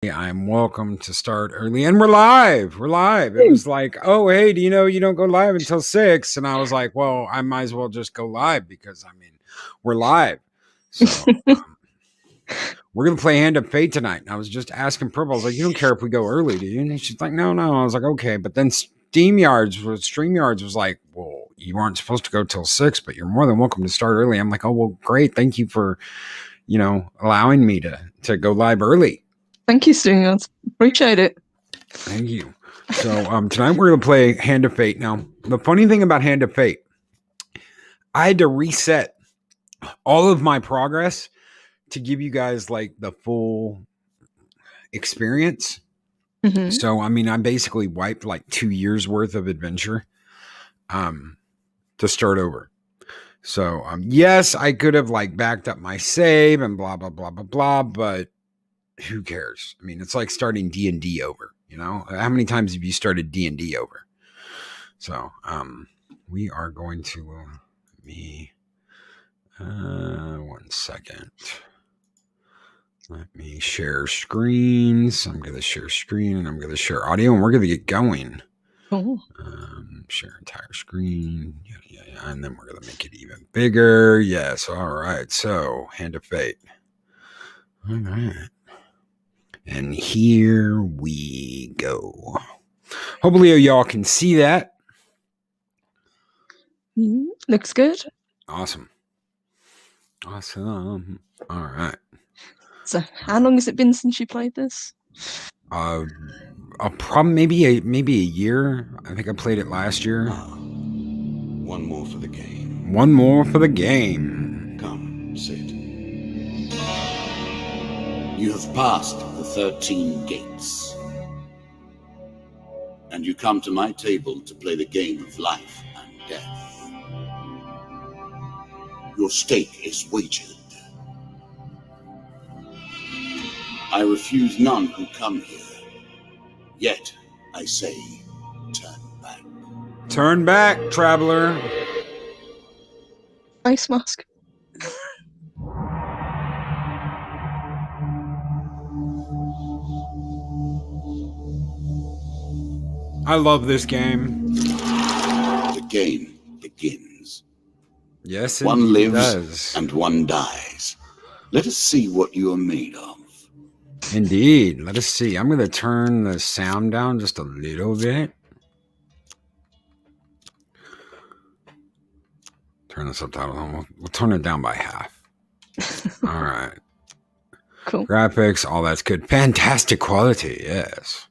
I'm welcome to start early, and we're live. We're live. It was like, oh, hey, do you know you don't go live until 6? And I was like, well, I might as well just go live because we're live. So we're gonna play Hand of Fate tonight. And I was just asking Purple, I was like, you don't care if we go early, do you? And she's like, no. I was like, okay, but then StreamYards was like, well, you aren't supposed to go till 6, but you're more than welcome to start early. I'm like, oh, well, great, thank you for allowing me to go live early. Thank you, Stingers. Appreciate it. Thank you. So tonight we're going to play Hand of Fate. Now, the funny thing about Hand of Fate, I had to reset all of my progress to give you guys like the full experience. Mm-hmm. So, I basically wiped like 2 years worth of adventure to start over. So, yes, I could have like backed up my save and blah, blah, blah, blah, blah, but who cares? It's like starting D&D over, how many times have you started D&D over? So we are going to one second, let me share screens. I'm going to share screen and I'm going to share audio and we're going to get going. Share entire screen, yeah, and then we're going to make it even bigger. Yes. All right, so Hand of Fate. All right. And here we go. Hopefully y'all can see that. Looks good. Awesome. All right. So, how long has it been since you played this? Maybe a year. I think I played it last year. One more for the game. One more for the game. Come, sit. You have passed the 13 gates. And you come to my table to play the game of life and death. Your stake is wagered. I refuse none who come here. Yet, I say, turn back. Turn back, traveler. Face mask. I love this game. The game begins. Yes, one lives does. And one dies. Let us see what you are made of. Indeed. Let us see. I'm going to turn the sound down just a little bit. Turn the subtitles on. We'll turn it down by half. All right. Cool. Graphics, all that's good. Fantastic quality, yes.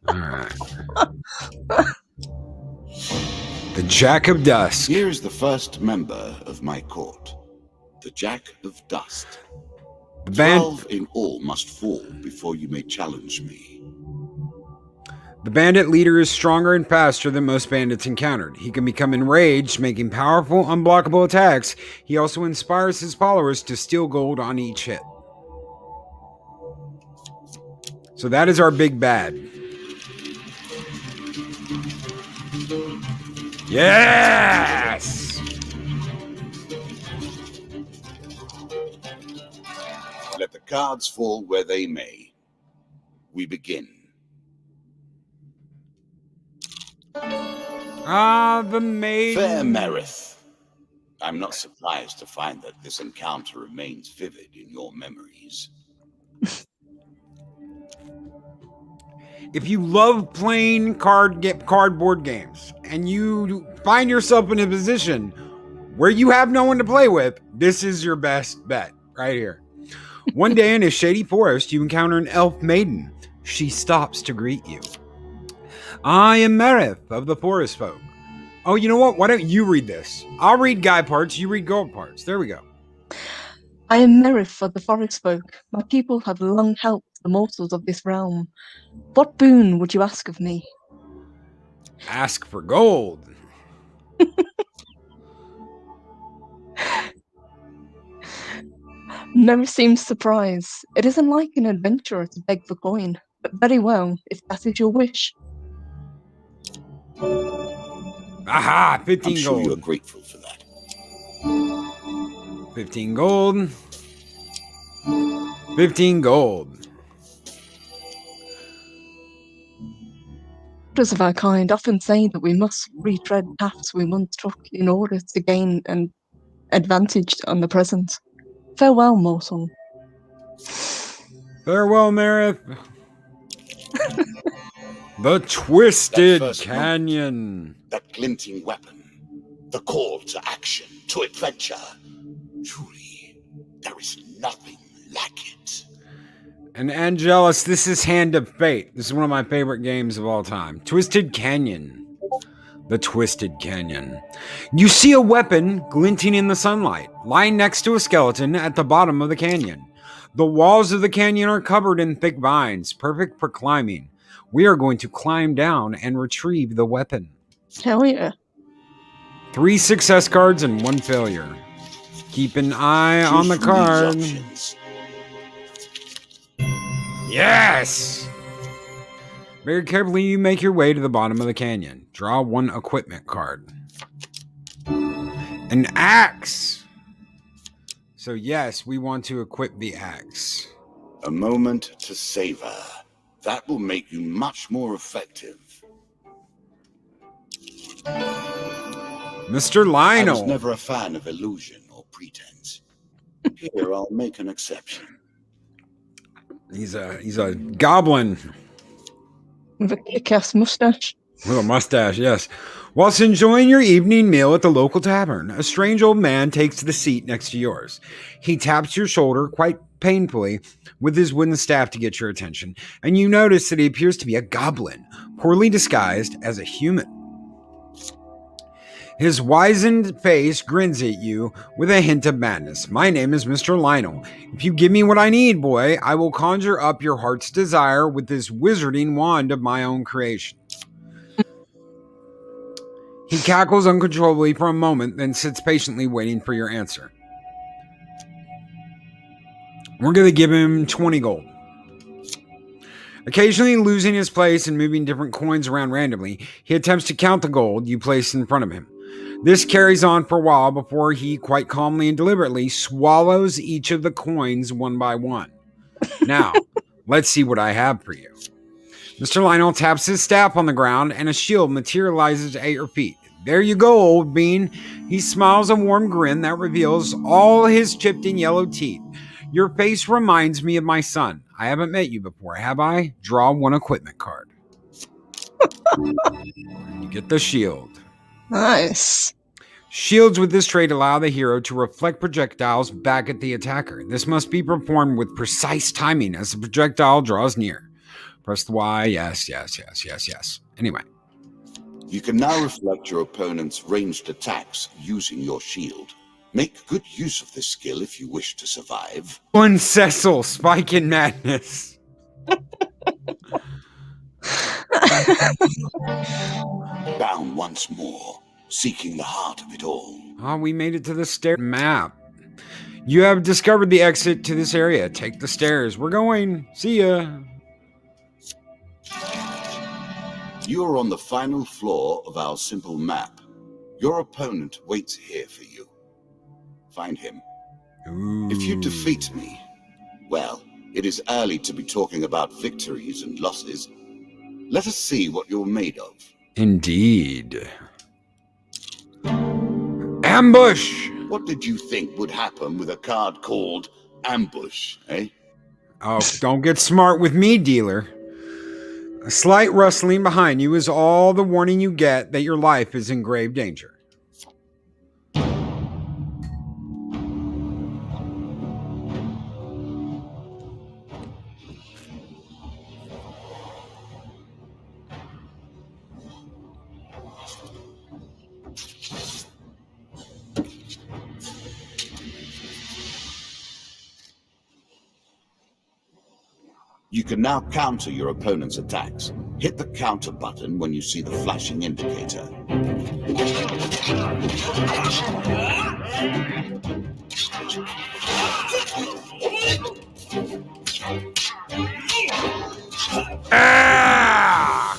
All right. The Jack of Dusk. Here is the first member of my court. The Jack of Dust. 12 in all must fall before you may challenge me. The bandit leader is stronger and faster than most bandits encountered. He can become enraged, making powerful, unblockable attacks. He also inspires his followers to steal gold on each hit. So that is our big bad. Yes! Let the cards fall where they may. We begin. The maiden. Fair Merith. I'm not surprised to find that this encounter remains vivid in your memories. If you love playing cardboard games and you find yourself in a position where you have no one to play with, this is your best bet right here. One day in a shady forest, you encounter an elf maiden. She stops to greet you. I am Merith of the Forest Folk. Oh, you know what? Why don't you read this? I'll read guy parts, you read girl parts. There we go. I am Merith of the Forest Folk. My people have long helped the mortals of this realm. What boon would you ask of me? Ask for gold. Merith seems surprised. It isn't like an adventurer to beg for coin, but very well, if that is your wish. Aha, 15 I'm sure gold. you're grateful for that. 15 gold. 15 gold. Doctors of our kind often say that we must retread paths we once took in order to gain an advantage on the present. Farewell, mortal. Farewell, Marith. The Twisted Canyon. Moment, that glinting weapon. The call to action, to adventure. Truly, there is nothing like it. And Angelus, this is Hand of Fate. This is one of my favorite games of all time. Twisted Canyon. The Twisted Canyon. You see a weapon glinting in the sunlight, lying next to a skeleton at the bottom of the canyon. The walls of the canyon are covered in thick vines, perfect for climbing. We are going to climb down and retrieve the weapon. Hell yeah. 3 success cards and 1 failure. Keep an eye on the card. Yes! Very carefully, you make your way to the bottom of the canyon. Draw 1 equipment card. An axe! So yes, we want to equip the axe. A moment to savor. That will make you much more effective. Mr. Lionel. I was never a fan of illusion or pretense. Here, I'll make an exception. He's a goblin. With a kick-ass mustache. With a mustache, yes. Whilst enjoying your evening meal at the local tavern, a strange old man takes the seat next to yours. He taps your shoulder quite painfully with his wooden staff to get your attention, and you notice that he appears to be a goblin, poorly disguised as a human. His wizened face grins at you with a hint of madness. My name is Mr. Lionel. If you give me what I need, boy, I will conjure up your heart's desire with this wizarding wand of my own creation. He cackles uncontrollably for a moment, then sits patiently waiting for your answer. We're going to give him 20 gold. Occasionally losing his place and moving different coins around randomly, he attempts to count the gold you place in front of him. This carries on for a while before he, quite calmly and deliberately, swallows each of the coins one by one. Now, let's see what I have for you. Mr. Lionel taps his staff on the ground and a shield materializes at your feet. There you go, old bean. He smiles a warm grin that reveals all his chipped and yellow teeth. Your face reminds me of my son. I haven't met you before, have I? Draw 1 equipment card. You get the shield. Nice. Shields with this trait allow the hero to reflect projectiles back at the attacker. This must be performed with precise timing as the projectile draws near. Press the Y, yes. Anyway. You can now reflect your opponent's ranged attacks using your shield. Make good use of this skill if you wish to survive. One Cecil, Spike in Madness. Down once more, seeking the heart of it all. We made it to the stair map. You have discovered the exit to this area. Take the stairs. We're going. See ya. You are on the final floor of our simple map. Your opponent waits here for you. Find him. Ooh. If you defeat me, well, it is early to be talking about victories and losses. Let us see what you're made of. Indeed. Ambush! What did you think would happen with a card called Ambush, eh? Oh, don't get smart with me, dealer. A slight rustling behind you is all the warning you get that your life is in grave danger. You can now counter your opponent's attacks. Hit the counter button when you see the flashing indicator. Ah!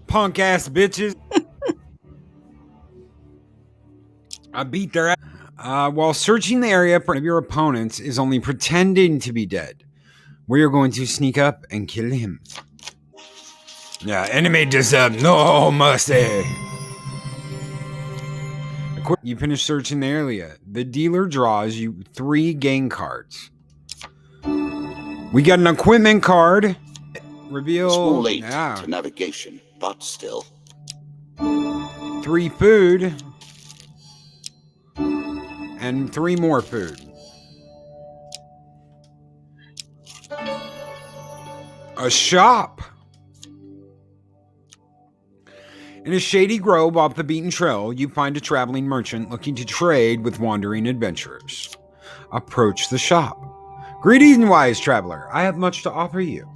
Punk ass bitches. I beat their ass. While searching the area for your opponents is only pretending to be dead. We are going to sneak up and kill him. Yeah, enemy disab, no mercy. You finish searching the area. The dealer draws you 3 game cards. We got an equipment card. Reveal. Small 8 to navigation, but still. 3 food. And 3 more food. A shop. In a shady grove off the beaten trail, you find a traveling merchant looking to trade with wandering adventurers. Approach the shop. Greetings, wise traveler. I have much to offer you.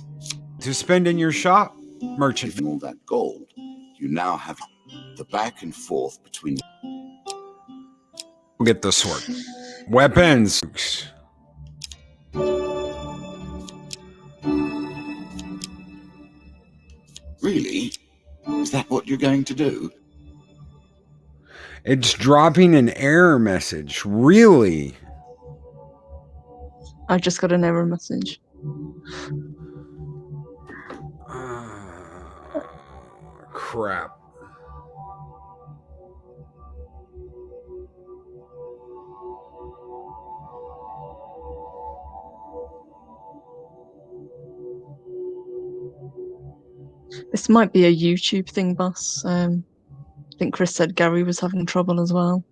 To spend in your shop, merchant. Given all that gold, you now have the back and forth between. We'll get the sword. Weapons. Really? Is that what you're going to do? It's dropping an error message. Really? I just got an error message. Crap. This might be a YouTube thing, boss. I think Chris said Gary was having trouble as well.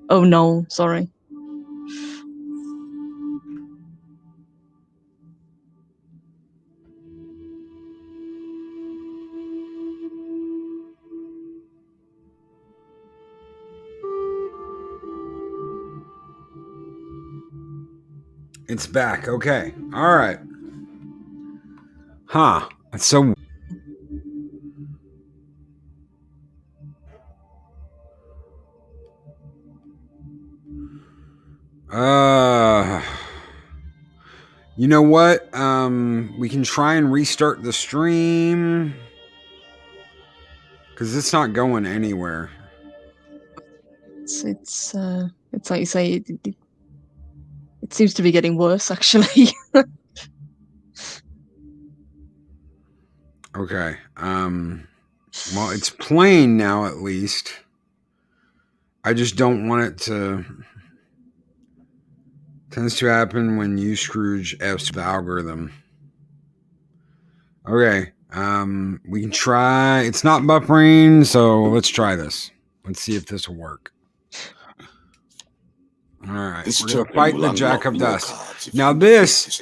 Oh no, sorry. It's back. Okay. All right. Huh. That's so. You know what? We can try and restart the stream because it's not going anywhere. It's like you say, it seems to be getting worse, actually. Okay. Well, it's playing now at least. I just don't want it to. Tends to happen when you Scrooge F's the algorithm. Okay. We can try. It's not buffering, so let's try this. Let's see if this will work. All right, we're gonna fight the Jack of Dust. Now this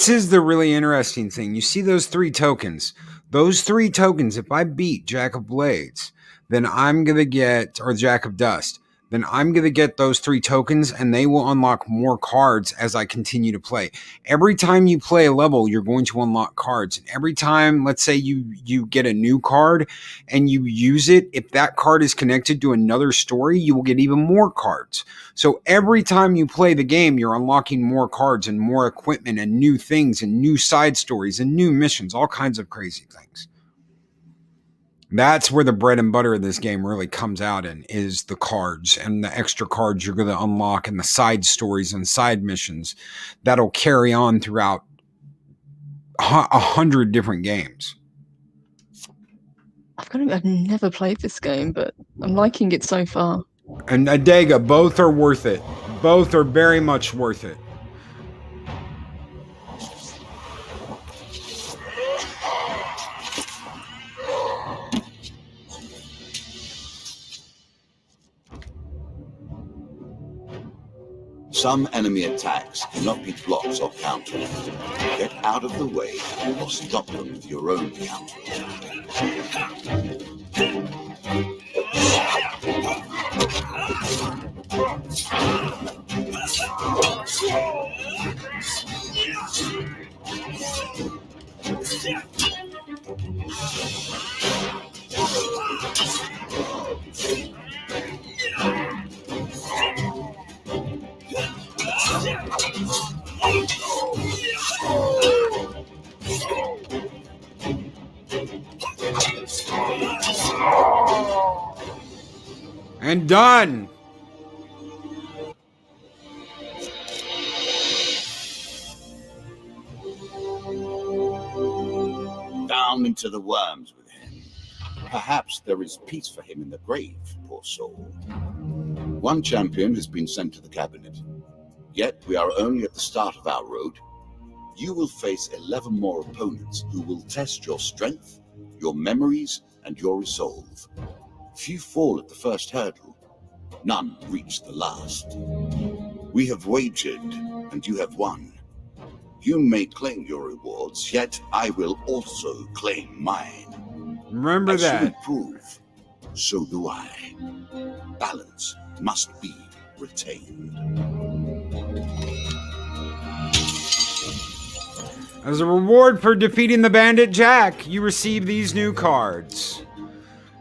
is the really interesting thing. You see those 3 tokens? Those 3 tokens, if I beat Jack of Blades, then I'm gonna get, or Jack of Dust, then I'm gonna get those 3 tokens, and they will unlock more cards as I continue to play. Every time you play a level, you're going to unlock cards, and every time, let's say you get a new card and you use it, if that card is connected to another story, you will get even more cards. So every time you play the game, you're unlocking more cards and more equipment and new things and new side stories and new missions, all kinds of crazy things. That's where the bread and butter of this game really comes out in, is the cards and the extra cards you're going to unlock and the side stories and side missions that'll carry on throughout 100 different games. I've never played this game, but I'm liking it so far. And Adega, both are worth it. Both are very much worth it. Some enemy attacks cannot be blocked or countered. Get out of the way or stop them with your own counter. And done. Down into the worms with him. Perhaps there is peace for him in the grave, poor soul. One champion has been sent to the cabinet. Yet we are only at the start of our road. You will face 11 more opponents who will test your strength, your memories, and your resolve. Few fall at the first hurdle. None reach the last. We have wagered, and you have won. You may claim your rewards, yet I will also claim mine. Remember As that. you improve, so do I. Balance must be retained. As a reward for defeating the bandit Jack, you receive these new cards.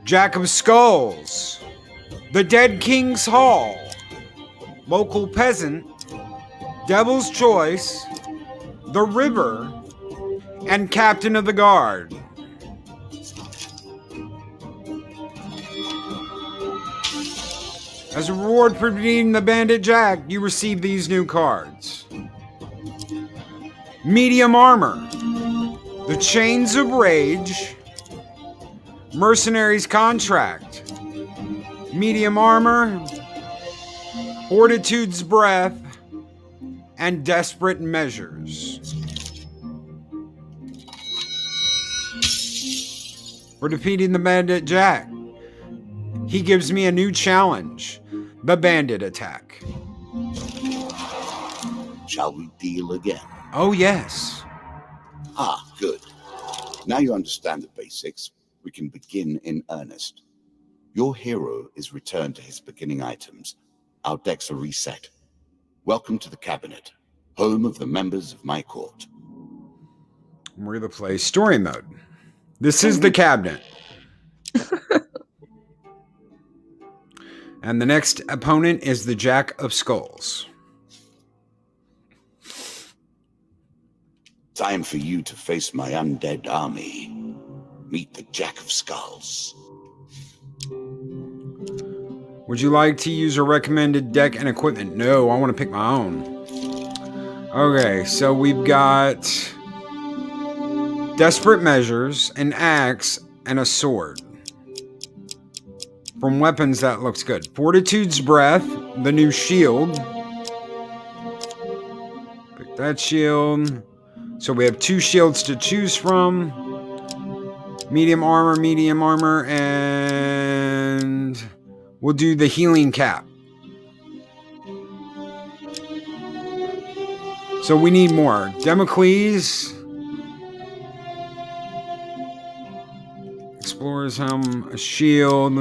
Jack of Skulls, the Dead King's Hall, Local Peasant, Devil's Choice, the River, and Captain of the Guard. As a reward for defeating the bandit Jack, you receive these new cards. Medium Armor, the Chains of Rage, Mercenary's Contract, Medium Armor, Fortitude's Breath, and Desperate Measures. For defeating the bandit Jack, he gives me a new challenge, the Bandit Attack. Shall we deal again? Oh yes. Ah, good. Now you understand the basics. We can begin in earnest. Your hero is returned to his beginning items. Our decks are reset. Welcome to the cabinet, home of the members of my court. We're going to play story mode. This is the cabinet. And the next opponent is the Jack of Skulls. Time for you to face my undead army. Meet the Jack of Skulls. Would you like to use a recommended deck and equipment? No, I want to pick my own. Okay, so we've got Desperate Measures, an axe, and a sword. From weapons, that looks good. Fortitude's Breath, the new shield. Pick that shield. So we have 2 shields to choose from. Medium armor, and we'll do the healing cap. So we need more. Democles. Explorer's Helm, a shield.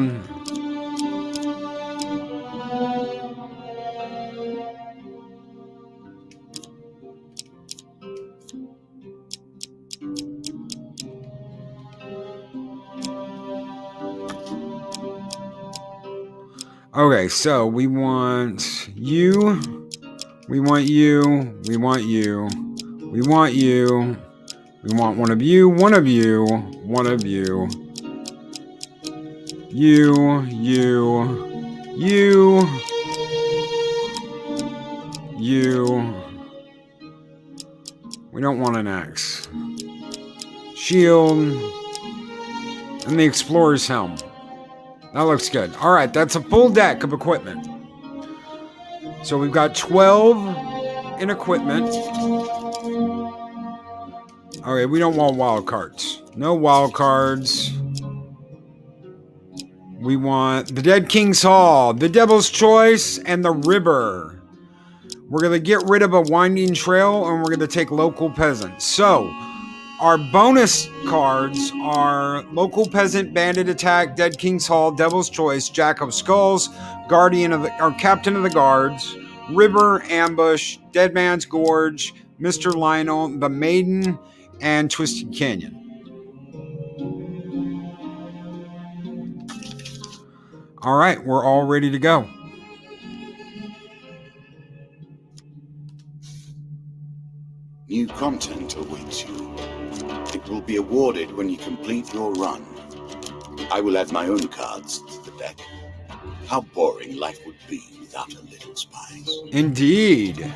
Okay, so we want you, we want you, we want you, we want you, we want one of you, one of you, one of you, you, we don't want an axe, shield, and the Explorer's Helm. That looks good. All right, that's a full deck of equipment. So we've got 12 in equipment. Okay, we don't want wild cards. No wild cards. We want the Dead King's Hall, the Devil's Choice, and the River. We're going to get rid of a Winding Trail, and we're going to take Local Peasant. So our bonus cards are Local Peasant, Bandit Attack, Dead King's Hall, Devil's Choice, Jack of Skulls, Guardian of the, or Captain of the Guards, River, Ambush, Dead Man's Gorge, Mr. Lionel, The Maiden, and Twisted Canyon. All right, we're all ready to go. New content awaits you. It will be awarded when you complete your run. I will add my own cards to the deck. How boring life would be without a little spice. Indeed.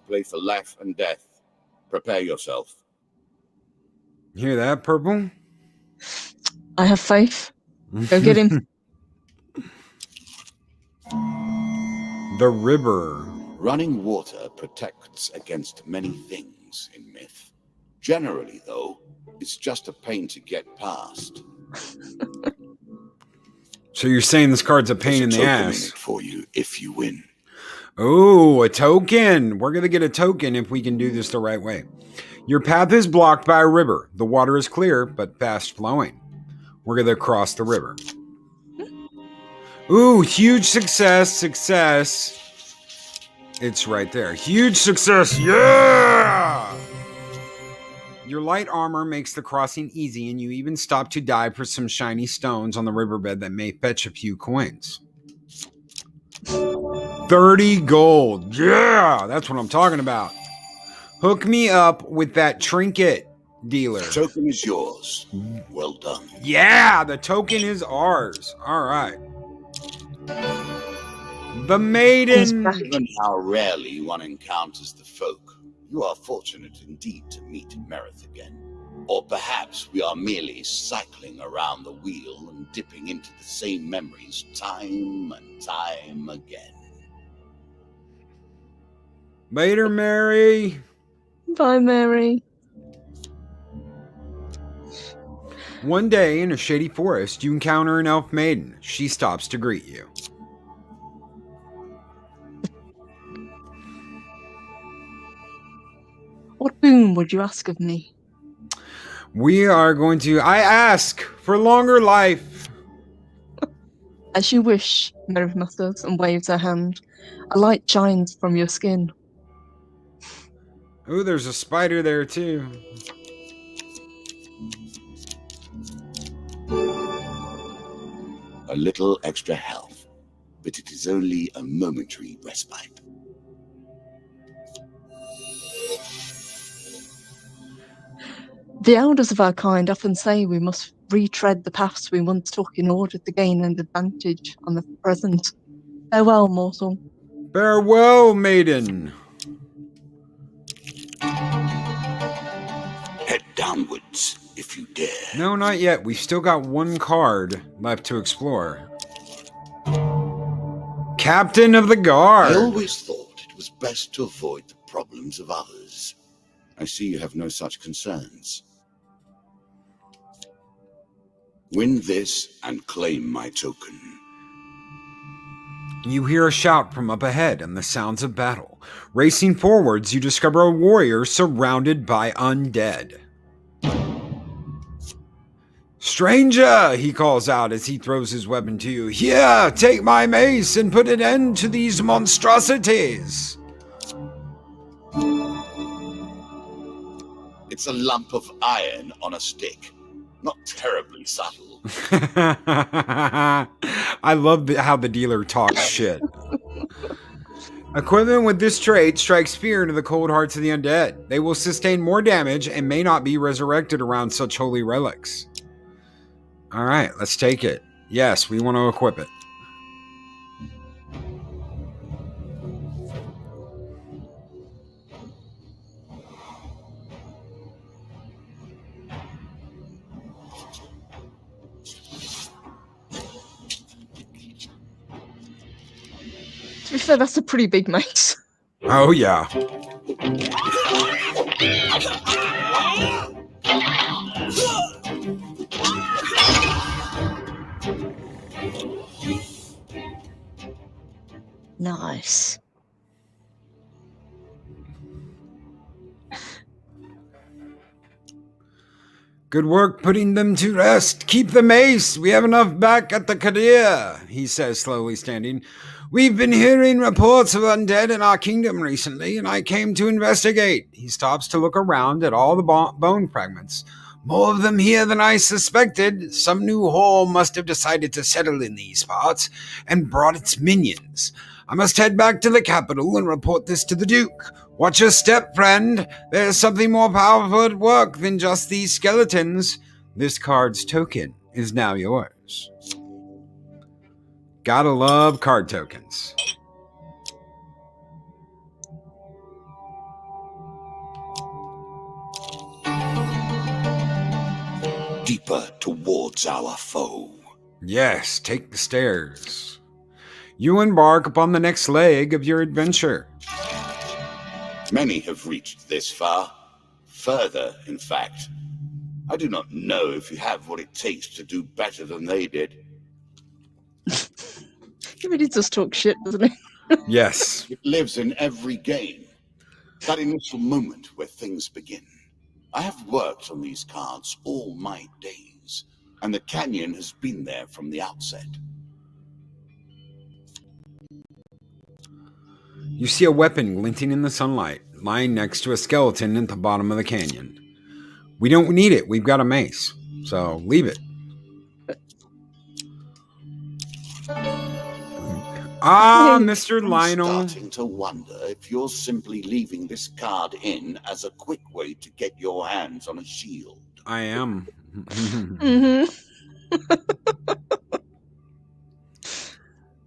play for life and death. Prepare yourself. Hear that, Purple? I have faith. Go get him. The river. Running water protects against many things in myth. Generally, though, it's just a pain to get past. So you're saying this card's a pain in the There's a token ass? in it for you if you win. Oh, a token. We're going to get a token if we can do this the right way. Your path is blocked by a river. The water is clear, but fast flowing. We're going to cross the river. Ooh, huge success, success. It's right there. Huge success. Yeah! Your light armor makes the crossing easy, and you even stop to dive for some shiny stones on the riverbed that may fetch a few coins. 30 gold. Yeah, that's what I'm talking about. Hook me up with that trinket, dealer. The token is yours. Well done. Yeah, the token is ours. All right. The maiden. Given how rarely one encounters the folk, you are fortunate indeed to meet Merith again. Or perhaps we are merely cycling around the wheel and dipping into the same memories time and time again. Later, Mary. Bye, Mary. One day in a shady forest, you encounter an elf maiden. She stops to greet you. What boon would you ask of me? We are going to... I ask for longer life. As you wish, Merith mutters and waves her hand. A light shines from your skin. Oh, there's a spider there too. A little extra health, but it is only a momentary respite. The elders of our kind often say we must retread the paths we once took in order to gain an advantage on the present. Farewell, mortal. Farewell, maiden. Head downwards if you dare. No, not yet. We've still got one card left to explore. Captain of the Guard. I always thought it was best to avoid the problems of others. I see you have no such concerns. Win this and claim my token. You hear a shout from up ahead and the sounds of battle. Racing forwards, you discover a warrior surrounded by undead. Stranger, he calls out as he throws his weapon to you. Here, take my mace and put an end to these monstrosities. It's a lump of iron on a stick. Not terribly subtle. I love how the dealer talks shit. Equipment with this trait strikes fear into the cold hearts of the undead. They will sustain more damage and may not be resurrected around such holy relics. All right, let's take it. Yes, we want to equip it. To be fair, that's a pretty big mace. Oh, yeah. Nice. Good work putting them to rest. Keep the mace. We have enough back at the Kadir, he says, slowly standing. We've been hearing reports of undead in our kingdom recently, and I came to investigate. He stops to look around at all the bone fragments. More of them here than I suspected. Some new whore must have decided to settle in these parts and brought its minions. I must head back to the capital and report this to the Duke. Watch your step, friend. There's something more powerful at work than just these skeletons. This card's token is now yours. Gotta love card tokens. deeper towards our foe. Yes, take the stairs. You embark upon the next leg of your adventure. Many have reached this far. Further, in fact. I do not know if you have what it takes to do better than they did. He really does talk shit, doesn't he? Yes. It lives in every game. That initial moment where things begin. I have worked on these cards all my days, and the canyon has been there from the outset. You see a weapon glinting in the sunlight, lying next to a skeleton at the bottom of the canyon. We don't need it. We've got a mace. So leave it. Ah, Mr. I'm Lionel. starting to wonder if you're simply leaving this card in as a quick way to get your hands on a shield. I am. Mm-hmm.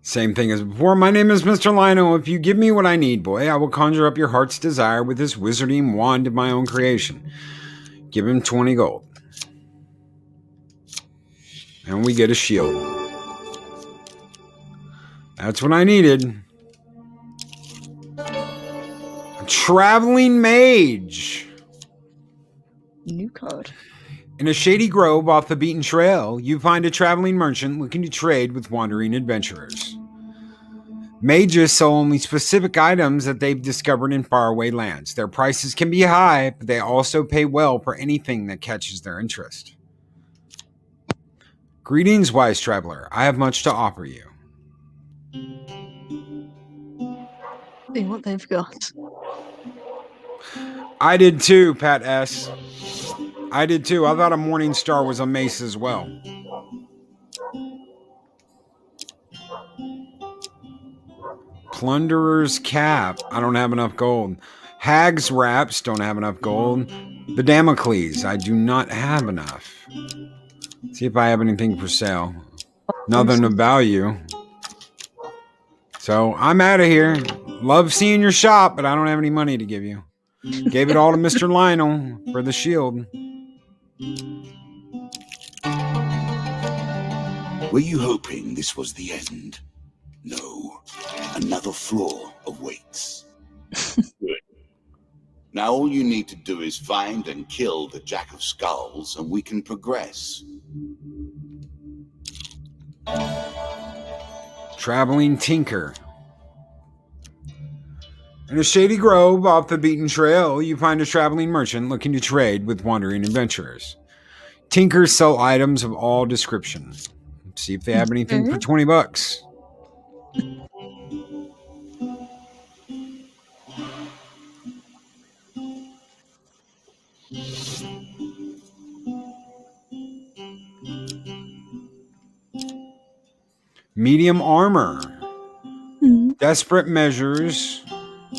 Same thing as before. My name is Mr. Lionel. If you give me what I need, boy, I will conjure up your heart's desire with this wizarding wand of my own creation. Give him 20 gold. And we get a shield. That's what I needed. A traveling mage. New card. In a shady grove off the beaten trail, you find a traveling merchant looking to trade with wandering adventurers. Mages sell only specific items that they've discovered in faraway lands. Their prices can be high, but they also pay well for anything that catches their interest. Greetings, wise traveler. I have much to offer you. See what they've got. I did too, Pat S. I did too. I thought a Morning Star was a mace as well. Plunderer's Cap. I don't have enough gold. Hag's Wraps. Don't have enough gold. The Damocles. I do not have enough. See if I have anything for sale. Nothing of value. So I'm out of here. Love seeing your shop, but I don't have any money to give you. Gave it all to Mr. Lionel for the shield. Were you hoping this was the end? No. Another floor awaits. Good. Now all you need to do is find and kill the Jack of Skulls, and we can progress. Traveling Tinker. In a shady grove off the beaten trail, you find a traveling merchant looking to trade with wandering adventurers. Tinkers sell items of all descriptions. See if they have anything for 20 bucks. Medium armor. Desperate measures.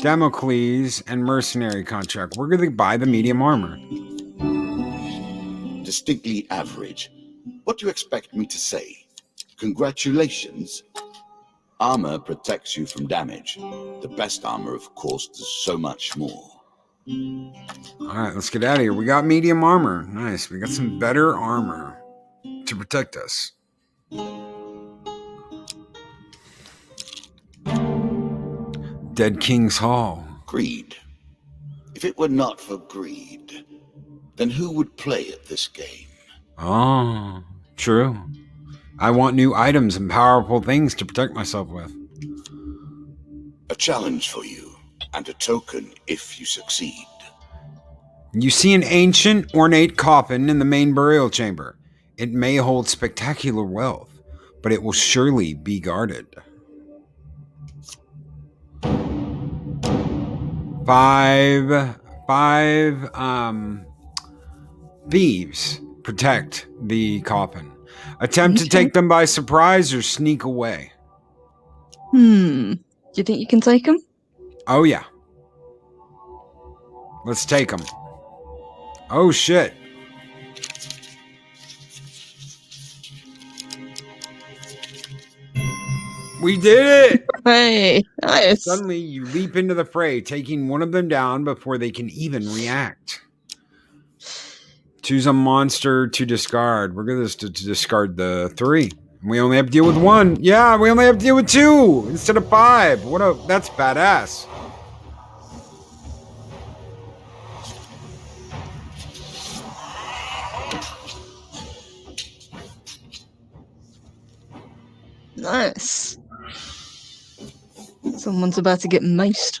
Damocles and mercenary contract. We're going to buy the medium armor. Distinctly average. What do you expect me to say? Congratulations. Armor protects you from damage. The best armor, of course, does so much more. All right, let's get out of here. We got medium armor. Nice. We got some better armor to protect us. Dead King's Hall. Greed. If it were not for greed, then who would play at this game? Oh, true. I want new items and powerful things to protect myself with. A challenge for you, and a token if you succeed. You see an ancient, ornate coffin in the main burial chamber. It may hold spectacular wealth, but it will surely be guarded. Five thieves protect the coffin. Attempt to take them by surprise or sneak away. Do you think you can take them? Oh, yeah. Let's take them. Oh, shit. We did it! Hey, nice. Suddenly, you leap into the fray, taking one of them down before they can even react. Choose a monster to discard. We're going to discard the 3. We only have to deal with 1. Yeah, we only have to deal with 2 instead of 5. That's badass. Nice. Someone's about to get maced.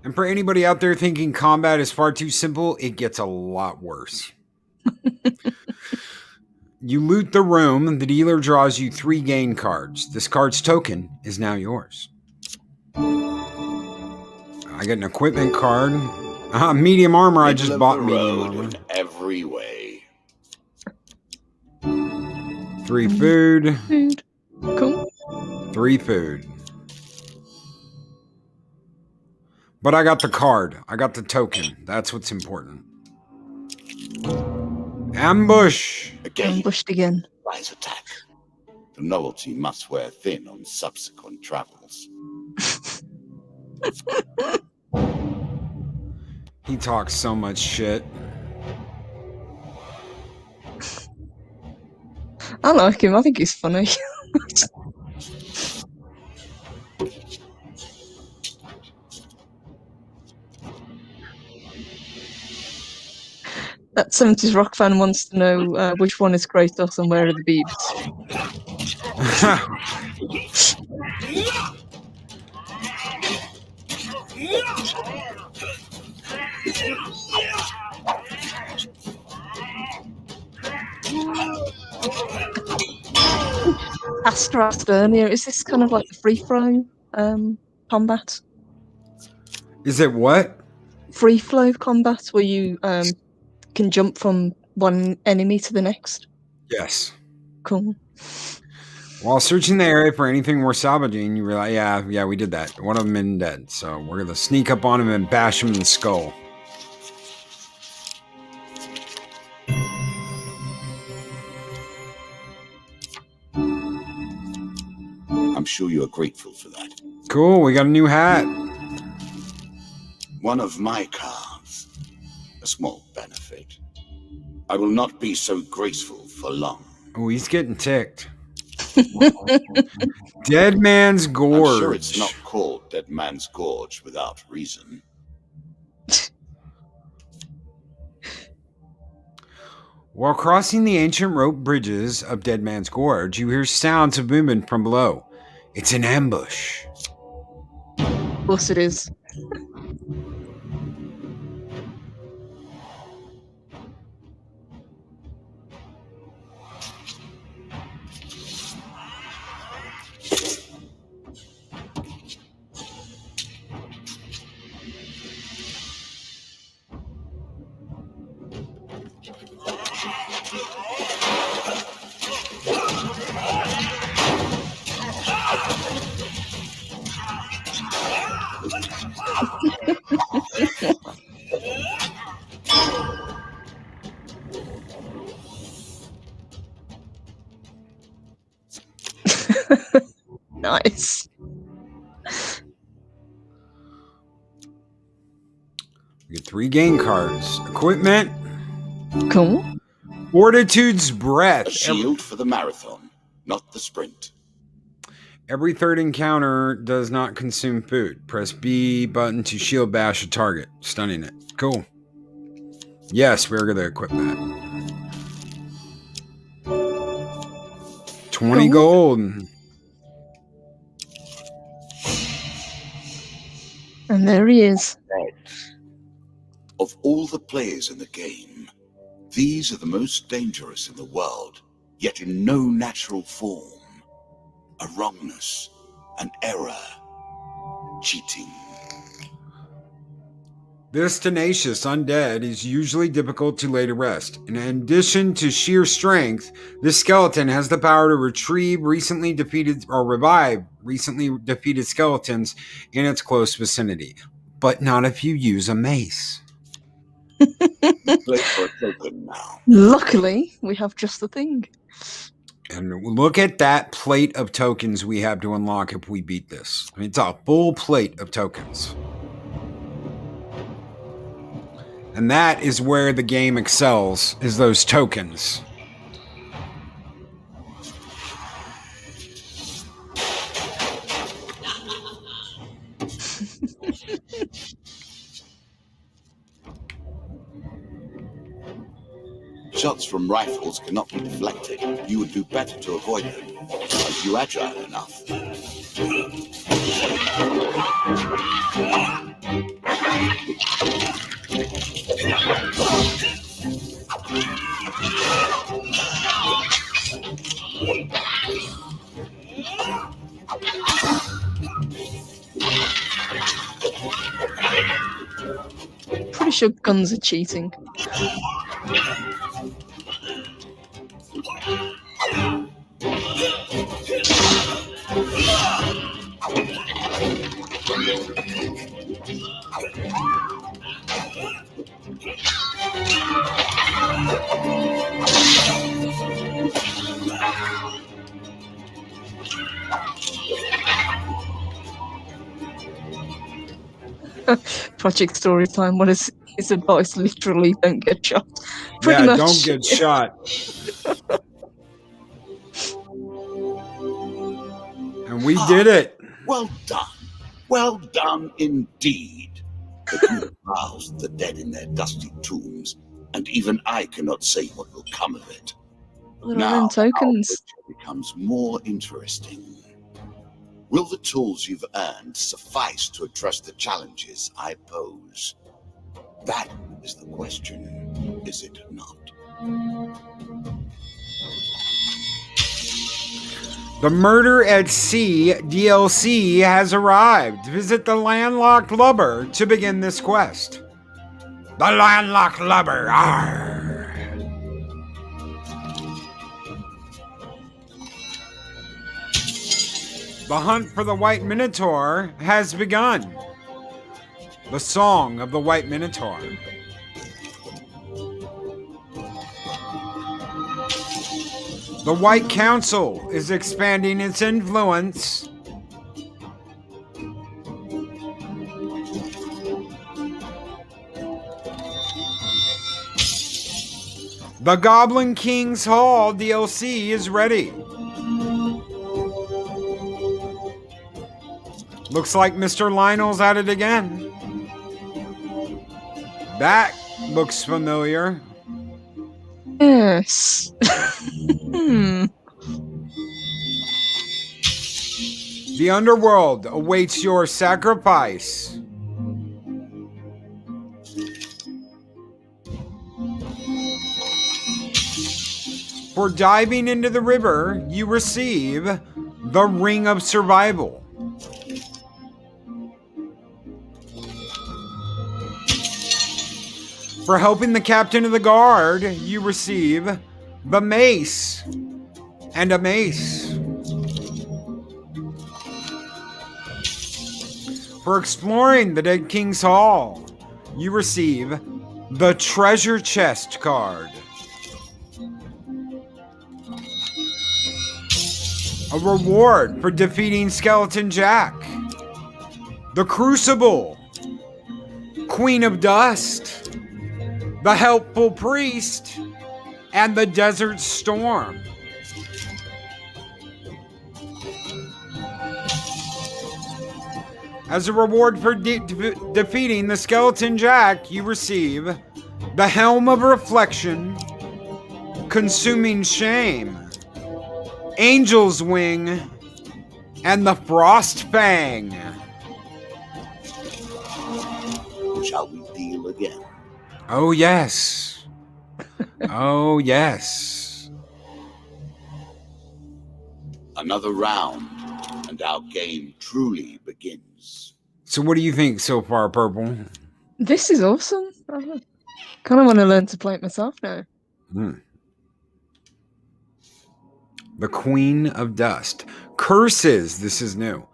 And for anybody out there thinking combat is far too simple, it gets a lot worse. You loot the room. The dealer draws you 3 gain cards. This card's token is now yours. I get an equipment card. Medium armor. I just bought medium armor. In every way. 3 food. Food. Cool. 3 food. But I got the card. I got the token. That's what's important. Ambush. Again. Ambushed again. Rise attack. The novelty must wear thin on subsequent travels. He talks so much shit. I like him. I think he's funny. That 70s rock fan wants to know which one is Kratos and where are the beavers. Astra asked earlier, is this kind of like the free flow combat? Is it what? Free flow combat where you can jump from one enemy to the next? Yes. Cool. While searching the area for anything worth salvaging, you realize, yeah, we did that. One of them isn't dead, so we're going to sneak up on him and bash him in the skull. I'm sure you are grateful for that. Cool, we got a new hat. One of my cards. A small benefit. I will not be so graceful for long. Oh, he's getting ticked. Dead Man's Gorge. I'm sure it's not called Dead Man's Gorge without reason. While crossing the ancient rope bridges of Dead Man's Gorge, you hear sounds of movement from below. It's an ambush. Of course it is. Nice. You get 3 gain cards. Equipment. Cool. Fortitude's Breath. A shield for the marathon, not the sprint. Every third encounter does not consume food. Press B button to shield bash a target, stunning it. Cool. Yes, we're going to equip that. 20 gold. And there he is. Of all the players in the game, these are the most dangerous in the world, yet in no natural form. A wrongness, an error, cheating. This tenacious undead is usually difficult to lay to rest. In addition to sheer strength, this skeleton has the power to revive recently defeated skeletons in its close vicinity. but not if you use a mace. Play for a token now. Luckily, we have just the thing. And look at that plate of tokens we have to unlock if we beat this. I mean, it's a full plate of tokens. And that is where the game excels, is those tokens. Shots from rifles cannot be deflected. You would do better to avoid them. Are you agile enough? Pretty sure guns are cheating. Project story time. What is his advice? Literally, don't get shot. Pretty much. Don't get shot. And we did it. Well done. Well done indeed. But you have roused the dead in their dusty tombs, and even I cannot say what will come of it. What are Now, them tokens? our picture becomes more interesting. Will the tools you've earned suffice to address the challenges I pose? That is the question, is it not? The Murder at Sea DLC has arrived. Visit the landlocked lubber to begin this quest. The landlocked lubber. Arr. The hunt for the White Minotaur has begun. The Song of the White Minotaur. The White Council is expanding its influence. The Goblin King's Hall DLC is ready. Looks like Mr. Lionel's at it again. That looks familiar. Yes. The underworld awaits your sacrifice. For diving into the river, you receive the Ring of Survival. For helping the captain of the guard, you receive the mace and a mace. For exploring the Dead King's Hall, you receive the treasure chest card. A reward for defeating Skeleton Jack. The Crucible. Queen of Dust. The Helpful Priest, and the Desert Storm. As a reward for defeating the Skeleton Jack, you receive the Helm of Reflection, Consuming Shame, Angel's Wing, and the Frost Fang. Shall we deal again? Oh, yes. Oh, yes. Another round, and our game truly begins. So what do you think so far, Purple? This is awesome. I kind of want to learn to play it myself now. The Queen of Dust. Curses. This is new.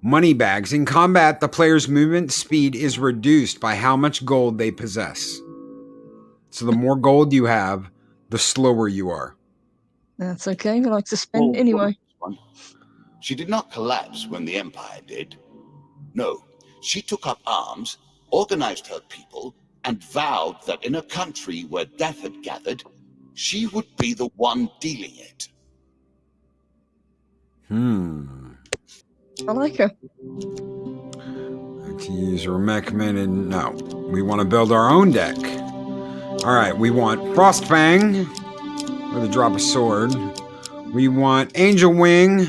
Money bags. In combat, the player's movement speed is reduced by how much gold they possess. So the more gold you have, the slower you are. That's okay. We like to spend anyway. She did not collapse when the Empire did. No, she took up arms, organized her people, and vowed that in a country where death had gathered, she would be the one dealing it. I like her. To use a recommended. No, we want to build our own deck. All right, we want Frostfang with a drop a sword. We want Angel Wing.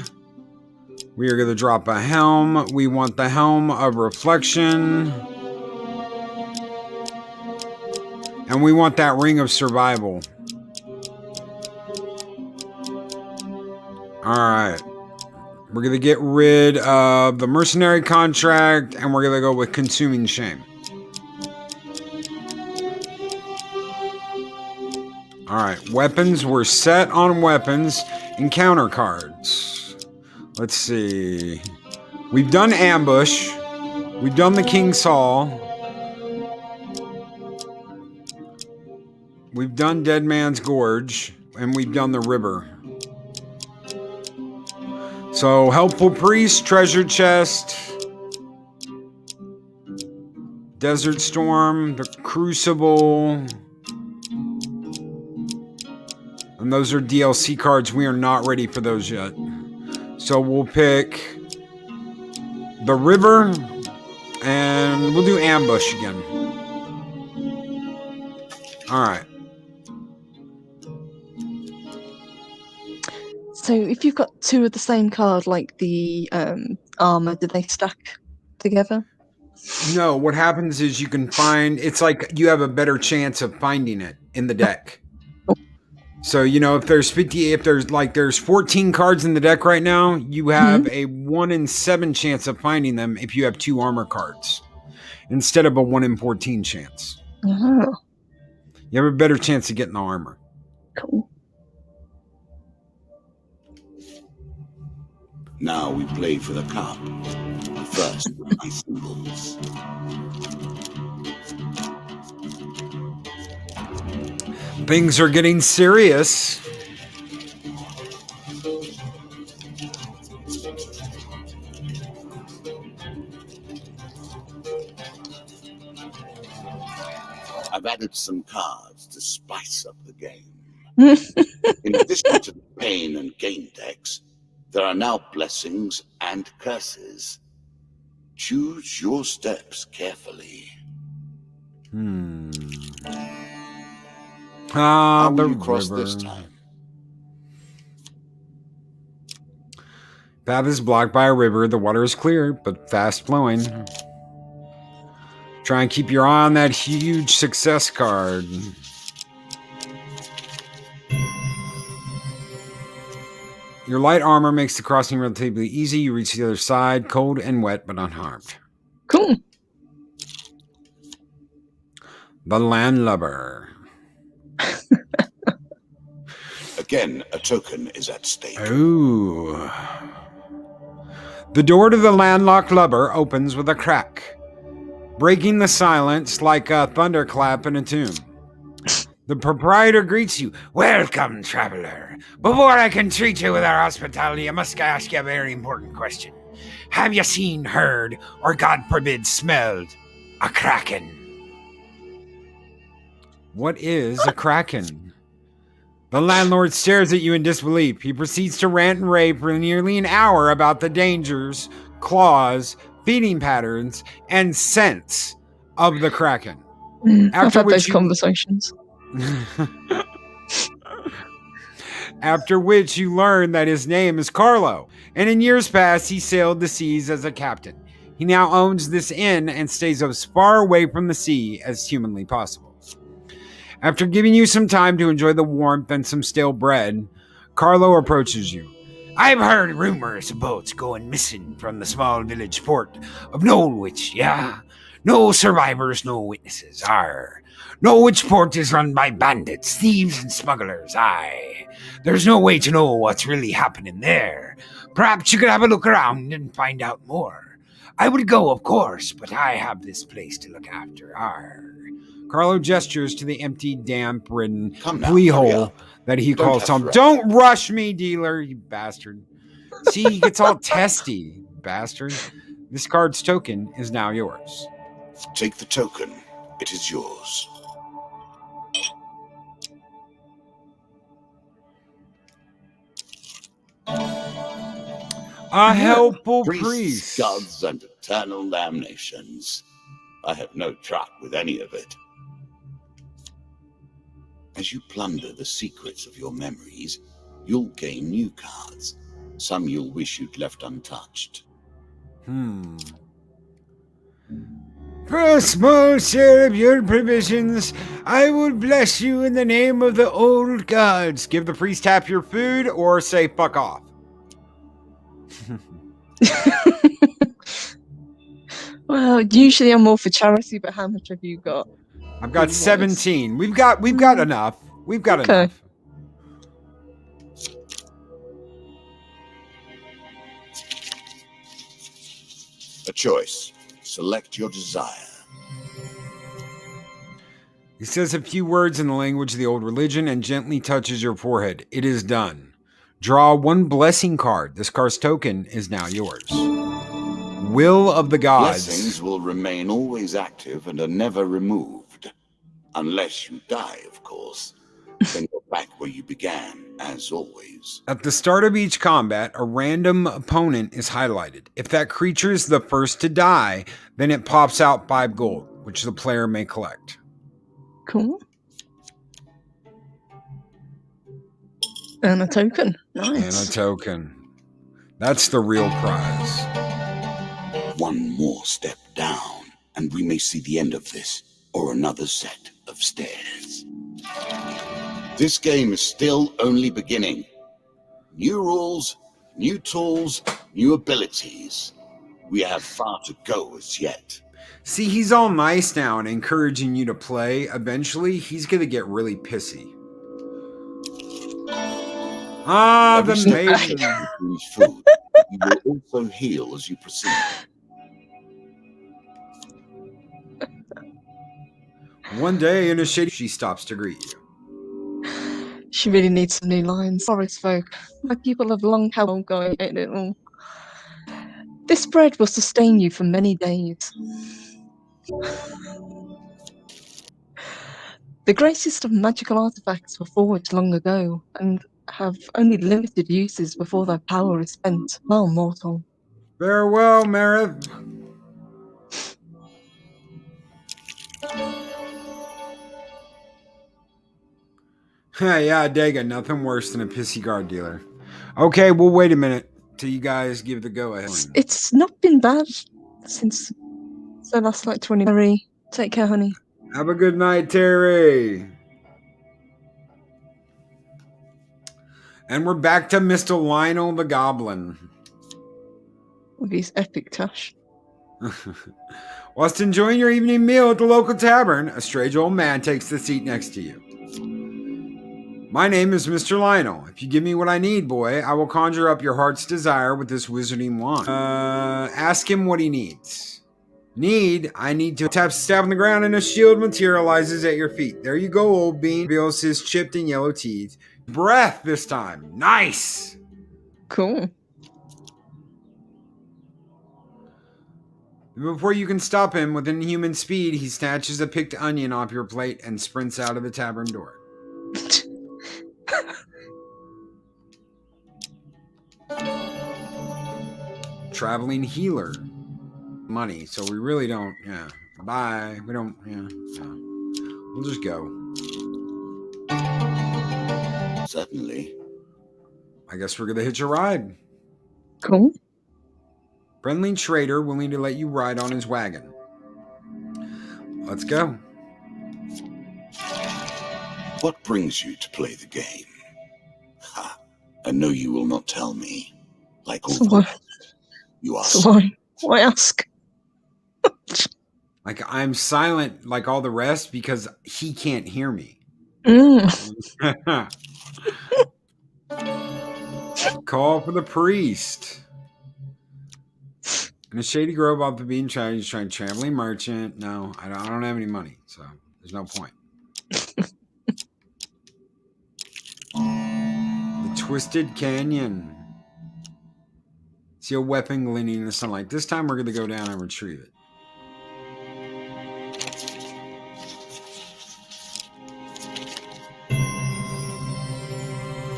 We are going to drop a helm. We want the Helm of Reflection. And we want that Ring of Survival. All right. We're going to get rid of the Mercenary Contract, and we're going to go with Consuming Shame. All right. Weapons. We're set on weapons. Encounter cards. Let's see. We've done Ambush. We've done the King's Hall. We've done Dead Man's Gorge. And we've done the River. So, Helpful Priest, Treasure Chest, Desert Storm, the Crucible, and those are DLC cards. We are not ready for those yet. So we'll pick the River, and we'll do Ambush again. Alright. So if you've got two of the same card, like the armor, do they stack together? No, what happens is you can find, it's like you have a better chance of finding it in the deck. So, you know, if there's 14 cards in the deck right now, you have a 1 in 7 chance of finding them if you have 2 armor cards instead of a 1 in 14 chance. Oh. You have a better chance of getting the armor. Cool. Now we play for the cup. First, my symbols. Things are getting serious. I've added some cards to spice up the game. In addition to the pain and gain decks, there are now blessings and curses. Choose your steps carefully. How will you cross this time? Path is blocked by a river. The water is clear, but fast flowing. Try and keep your eye on that huge success card. Your light armor makes the crossing relatively easy. You reach the other side, cold and wet, but unharmed. Cool. The Landlubber. Again, a token is at stake. Ooh. The door to the landlocked lubber opens with a crack, breaking the silence like a thunderclap in a tomb. The proprietor greets you. Welcome, traveler. Before I can treat you with our hospitality, I must ask you a very important question. Have you seen, heard, or God forbid, smelled a kraken? What is a kraken? The landlord stares at you in disbelief. He proceeds to rant and rave for nearly an hour about the dangers, claws, feeding patterns, and scents of the kraken. I've had those conversations. After which you learn that his name is Carlo, and in years past he sailed the seas as a captain. He now owns this inn and stays as far away from the sea as humanly possible. After giving you some time to enjoy the warmth and some stale bread, Carlo approaches you. I've heard rumors of boats going missing from the small village port of Knollwich, yeah? No survivors, no witnesses. Norwich Port is run by bandits, thieves, and smugglers. Aye, there's no way to know what's really happening there. Perhaps you could have a look around and find out more. I would go, of course, but I have this place to look after. Arr. Carlo gestures to the empty, damp-ridden plea hole that he calls home. Don't rush me, dealer, you bastard. See, he gets all testy, bastard. This card's token is now yours. Take the token. It is yours. A helpful priest. Gods and eternal damnations. I have no truck with any of it. As you plunder the secrets of your memories, you'll gain new cards. Some you'll wish you'd left untouched. For a small share of your provisions, I will bless you in the name of the old gods. Give the priest half your food or say fuck off. Well, usually I'm all for charity, but how much have you got? I've got 17. We've got enough. We've got enough. A choice. Select your desire. He says a few words in the language of the old religion and gently touches your forehead. It is done. Draw one blessing card. This card's token is now yours. Will of the gods. Blessings will remain always active and are never removed. Unless you die, of course. Then you're back where you began, as always. At the start of each combat, a random opponent is highlighted. If that creature is the first to die, then it pops out 5 gold, which the player may collect. Cool. And a token. Nice. And a token. That's the real prize. One more step down, and we may see the end of this, or another set of stairs. This game is still only beginning. New rules, new tools, new abilities. We have far to go as yet. See, he's all nice now and encouraging you to play. Eventually, he's going to get really pissy. Ah, the maiden. Food. You will also heal as you proceed. One day in a shady, she stops to greet you. She really needs some new lines. Forest folk, my people have long held going at it all. This bread will sustain you for many days. The greatest of magical artifacts were forged long ago and have only limited uses before their power is spent. Well, mortal. Farewell, Marith. Yeah, I dig it. Nothing worse than a pissy guard dealer. Okay, we'll wait a minute till you guys give the go-ahead. It's not been bad since the last, 20. Terry, take care, honey. Have a good night, Terry. And we're back to Mr. Lionel the Goblin. With his epic tash. Whilst enjoying your evening meal at the local tavern, a strange old man takes the seat next to you. My name is Mr. Lionel. If you give me what I need, boy, I will conjure up your heart's desire with this wizarding wand. Ask him what he needs. I need to tap stab on the ground and a shield materializes at your feet. There you go, old bean. Reveals his chipped and yellow teeth. Breath this time. Nice. Cool. Before you can stop him, with inhuman speed, he snatches a picked onion off your plate and sprints out of the tavern door. Traveling healer. Money, so we really don't, bye. We don't, We'll just go. Certainly. I guess we're gonna hitch a ride. Cool. Friendly trader willing to let you ride on his wagon. Let's go. What brings you to play the game? Ha! I know you will not tell me. Like all the rest, you are. So why ask? Like I'm silent like all the rest because he can't hear me. Call for the priest. In a shady grove off the beaten track, he's trying traveling merchant. No, I don't have any money, so there's no point. The Twisted Canyon. See a weapon gleaming in the sunlight. This time we're going to go down and retrieve it.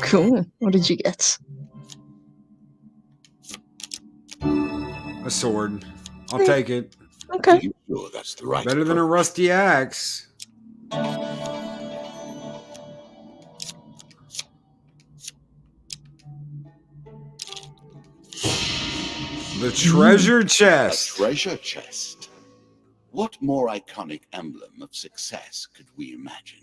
Cool. What did you get? A sword. I'll take it. Okay. Are you sure that's the right Better than a approach? rusty axe. The treasure A chest. treasure chest. What more iconic emblem of success could we imagine?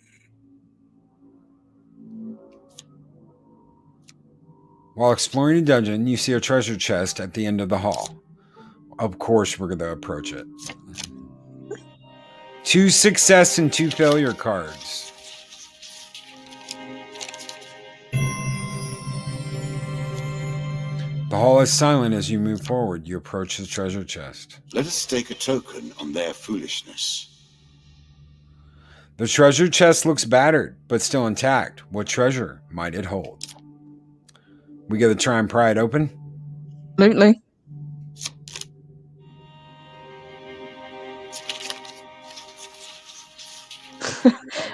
While exploring a dungeon, you see a treasure chest at the end of the hall. Of course, we're going to approach it. 2 success and 2 failure cards. The hall is silent as you move forward. You approach the treasure chest. Let us stake a token on their foolishness. The treasure chest looks battered, but still intact. What treasure might it hold? We got to try and pry it open? Absolutely.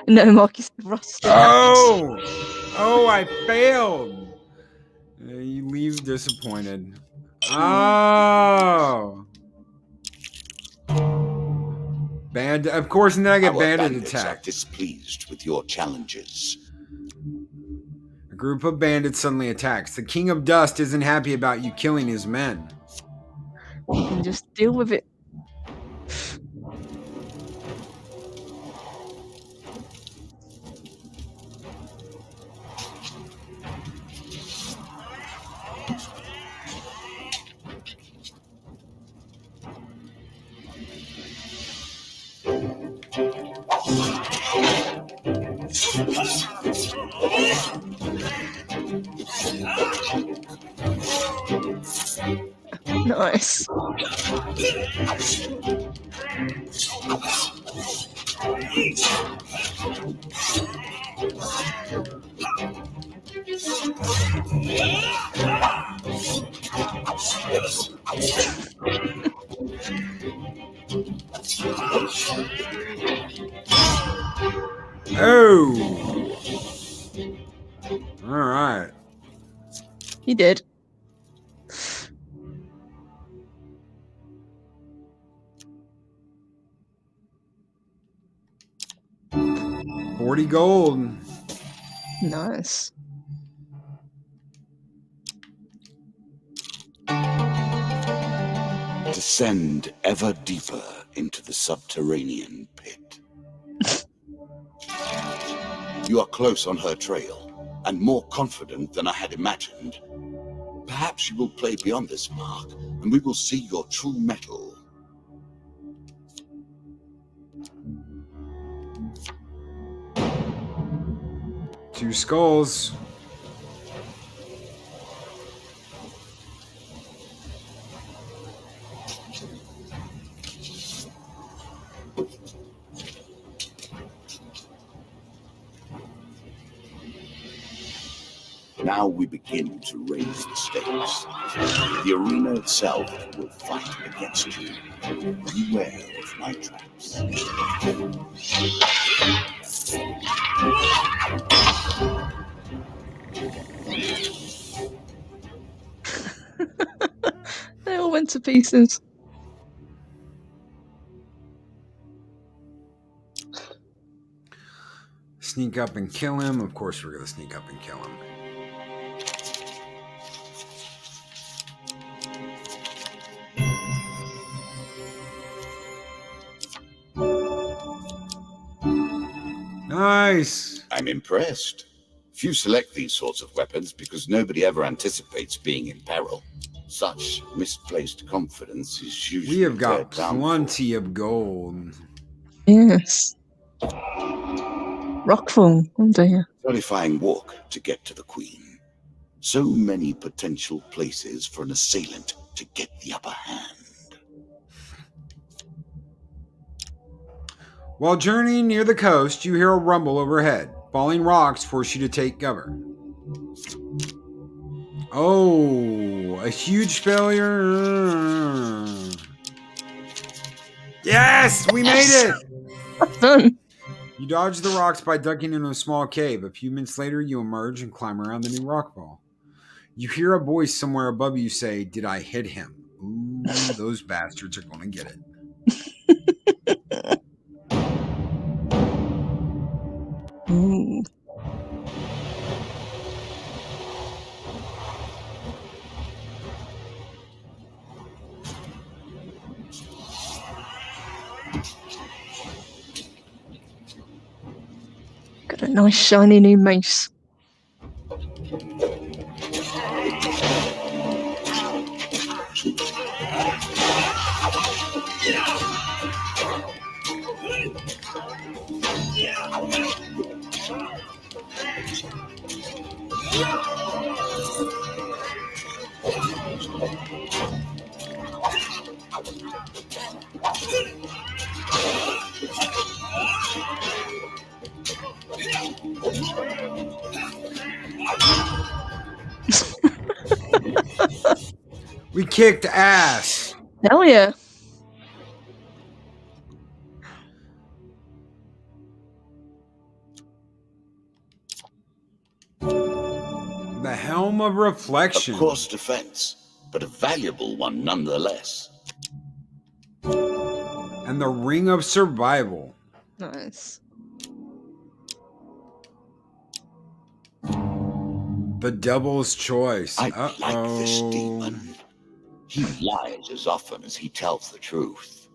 No, Marcus rusty. Oh, I failed. You leave disappointed. Oh. Of course, now I get Our bandit bandits are attacked. displeased with your challenges. A group of bandits suddenly attacks. The King of Dust isn't happy about you killing his men. You can just deal with it. Nice. Oh. All right. He did. $40 gold. Nice. Descend ever deeper into the subterranean pit. You are close on her trail, and more confident than I had imagined. Perhaps you will play beyond this mark, and we will see your true mettle. Two skulls. Now we begin to raise the stakes. The arena itself will fight against you. Beware of my traps. They all went to pieces. Sneak up and kill him. Of course, we're going to sneak up and kill him. Nice. I'm impressed. Few select these sorts of weapons because nobody ever anticipates being in peril. Such misplaced confidence is usually We have got their downfall. plenty of gold. Yes. Rockfall. Oh dear. Terrifying walk to get to the Queen. So many potential places for an assailant to get the upper hand. While journeying near the coast, you hear a rumble overhead. Falling rocks force you to take cover. Oh, a huge failure. Yes, we made it! Done. You dodge the rocks by ducking into a small cave. A few minutes later, you emerge and climb around the new rock wall. You hear a voice somewhere above you say, "Did I hit him?" Ooh, those bastards are going to get it. Ooh. Got a nice shiny new mace. We kicked ass. Hell yeah. The Helm of Reflection. A coarse defense, but a valuable one nonetheless. And the Ring of Survival. Nice. The Devil's Choice. I like this demon. He lies as often as he tells the truth.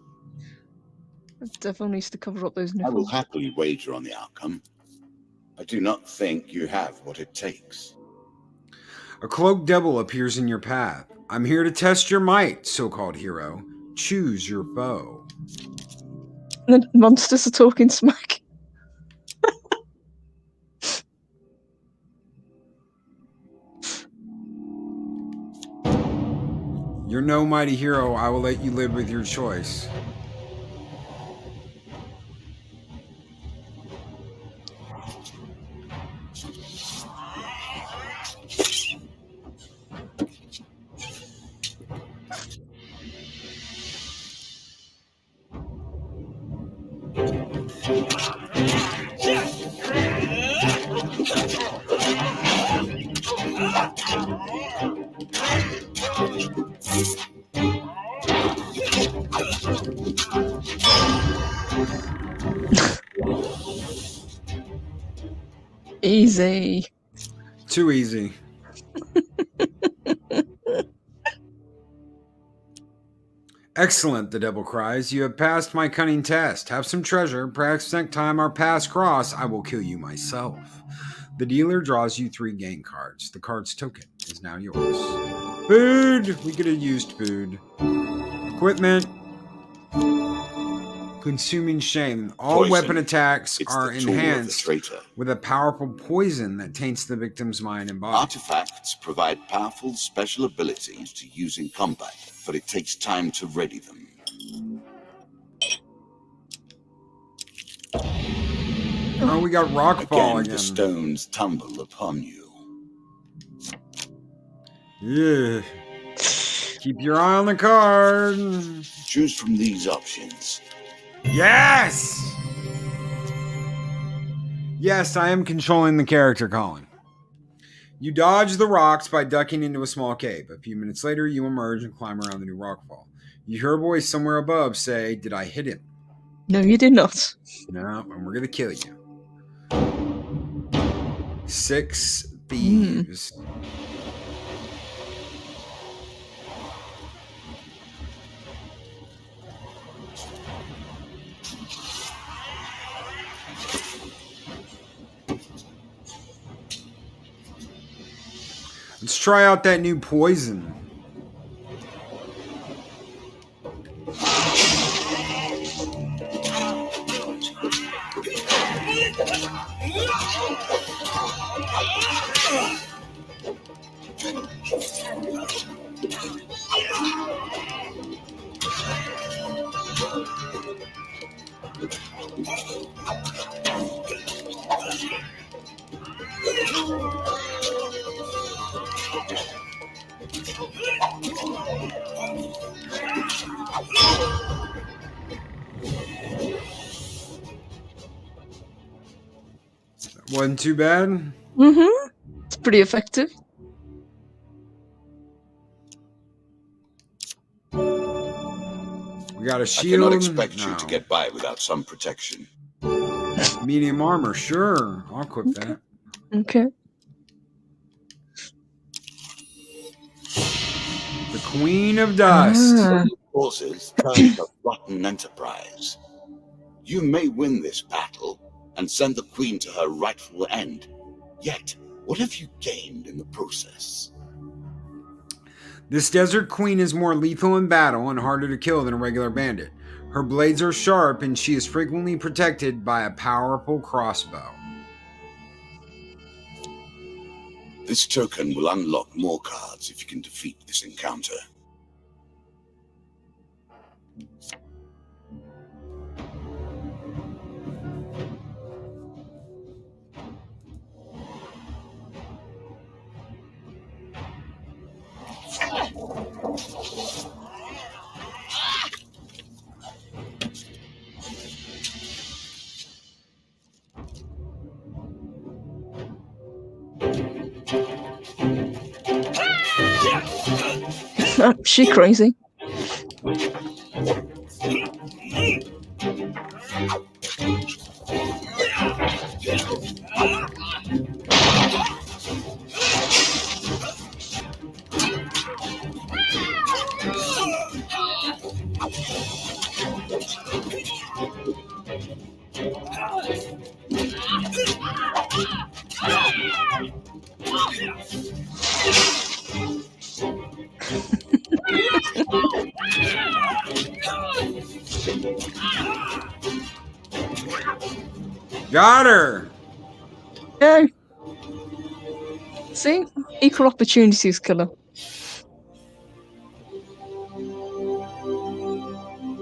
It definitely needs to cover up those I will nipples. happily wager on the outcome. I do not think you have what it takes. A cloaked devil appears in your path. I'm here to test your might, so-called hero. Choose your foe. And the monsters are talking smack. You're no mighty hero. I will let you live with your choice. Easy. Too easy. Excellent, the devil cries. You have passed my cunning test. Have some treasure. Perhaps next time our paths cross, I will kill you myself. The dealer draws you 3 game cards. The card's token is now yours. Food! We could have used food. Equipment. Consuming shame. All Poison. weapon attacks It's are the tool of the enhanced traitor. with a powerful poison that taints the victim's mind and body. Artifacts provide powerful special abilities to use in combat, but it takes time to ready them. Oh, we got rockfall Again, again. the stones tumble upon you. Yeah. Keep your eye on the card. Choose from these options. Yes! Yes, I am controlling the character, Colin. You dodge the rocks by ducking into a small cave. A few minutes later, you emerge and climb around the new rockfall. You hear a voice somewhere above say, "Did I hit him?" No, you did not. No, and we're going to kill you. 6 thieves. Let's try out that new poison. Wasn't too bad. Mm-hmm. It's pretty effective. We got a I shield. cannot expect No. you to get by without some protection. Medium armor, sure. I'll equip that. Okay. The Queen of Dust. Ah. Forces turned a rotten enterprise. You may win this battle and send the Queen to her rightful end. Yet, what have you gained in the process? This Desert Queen is more lethal in battle and harder to kill than a regular bandit. Her blades are sharp and she is frequently protected by a powerful crossbow. This token will unlock more cards if you can defeat this encounter. She crazy. Got her! Yeah. See? Equal opportunities killer.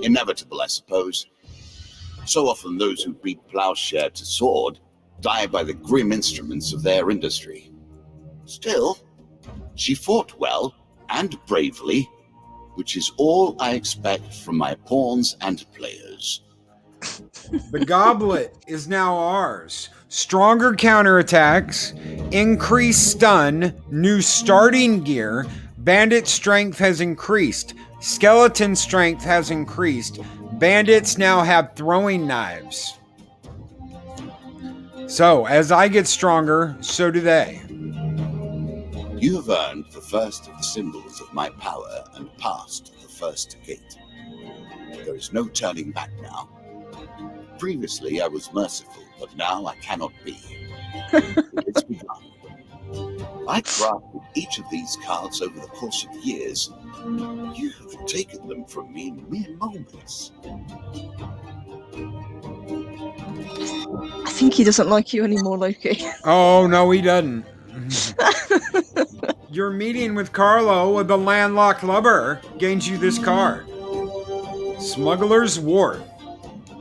Inevitable, I suppose. So often those who beat plowshare to sword die by the grim instruments of their industry. Still, she fought well and bravely, which is all I expect from my pawns and players. The goblet is now ours. Stronger counterattacks, increased stun, new starting gear, bandit strength has increased, skeleton strength has increased, bandits now have throwing knives. So, as I get stronger, so do they. You have earned the first of the symbols of my power and passed the first gate. There is no turning back now. Previously, I was merciful, but now I cannot be. It's begun. I crafted each of these cards over the course of years. You have taken them from me in mere moments. I think he doesn't like you anymore, Loki. Oh, no, he doesn't. Your meeting with Carlo, the landlocked lover, gains you this card. Smuggler's Ward.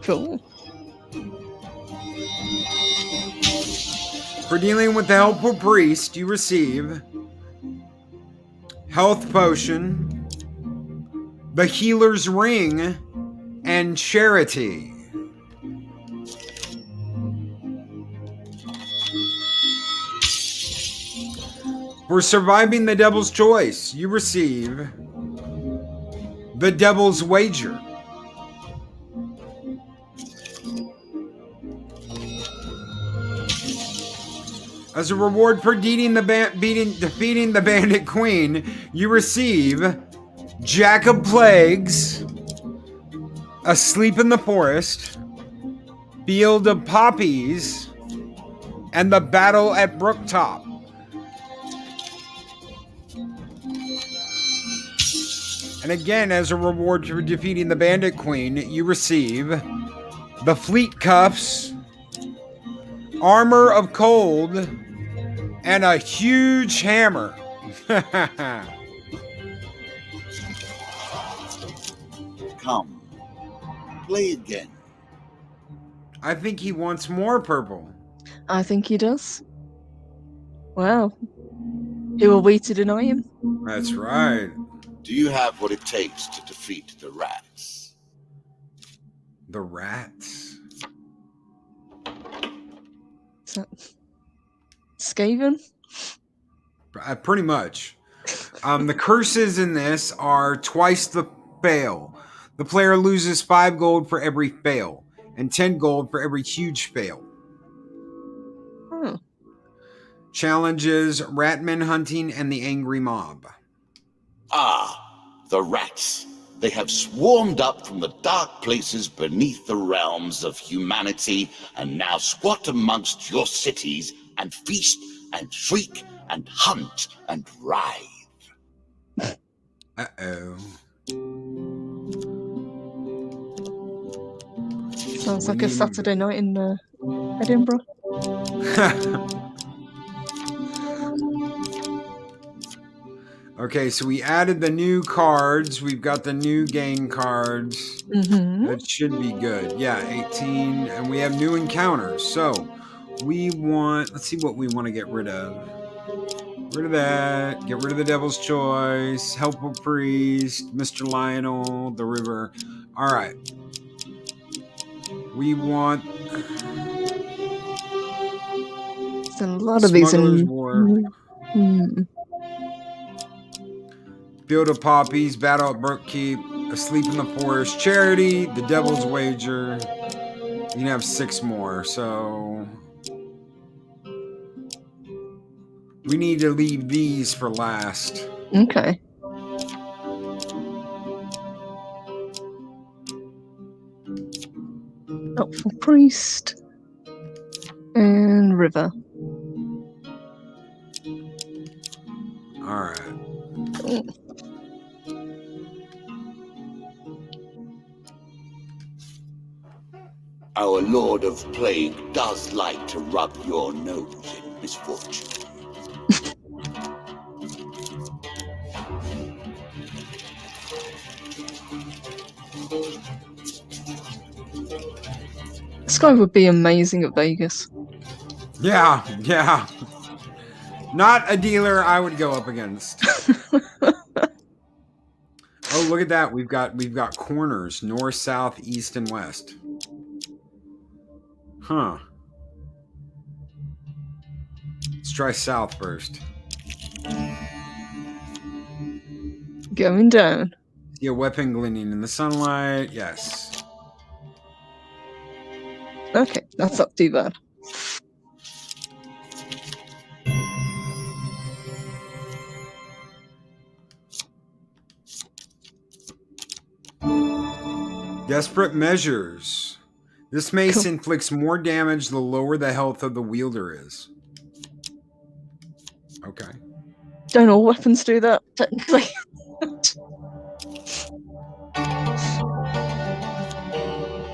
Cool. For dealing with the helpful priest, you receive Health Potion, the Healer's Ring, and Charity. For surviving the Devil's Choice, you receive the Devil's Wager. As a reward for defeating the Bandit Queen, you receive Jack of Plagues, Asleep in the Forest, Field of Poppies, and the Battle at Brooktop. And again, as a reward for defeating the Bandit Queen, you receive the Fleet Cuffs, Armor of Cold, and a huge hammer. Come, play again. I think he wants more purple. I think he does. Wow. Who are we to deny him? That's right. Do you have what it takes to defeat the rats? The rats. Is that Skaven? Pretty much. The curses in this are twice the fail. The player loses 5 gold for every fail, and 10 gold for every huge fail. Oh. Challenges Ratman hunting and the angry mob. Ah, the rats. They have swarmed up from the dark places beneath the realms of humanity and now squat amongst your cities and feast and shriek and hunt and writhe. Uh-oh. Sounds like a Saturday night in Edinburgh. Okay, so we added the new cards. We've got the new game cards. Mm-hmm. That should be good. Yeah, 18. And we have new encounters. So we want, let's see what we want to get rid of. Get rid of that. Get rid of the Devil's Choice. Helpful Priest. Mr. Lionel. The River. All right. We want... There's a lot of these Smuggler's in... War. Mm. Field of Poppies, Battle at Brookkeep, Asleep in the Forest, Charity, The Devil's Wager. You can have 6 more, so... We need to leave these for last. Okay. Helpful Priest. And River. Alright. Mm. Our Lord of Plague does like to rub your nose in misfortune. This guy would be amazing at Vegas. Yeah, yeah. Not a dealer I would go up against. Oh, look at that. We've got corners, north, south, east, and west. Huh. Let's try south first. Going down. See a weapon gleaming in the sunlight. Yes. Okay, that's not too bad. Desperate Measures. This mace inflicts more damage the lower the health of the wielder is. Okay. Don't all weapons do that, technically?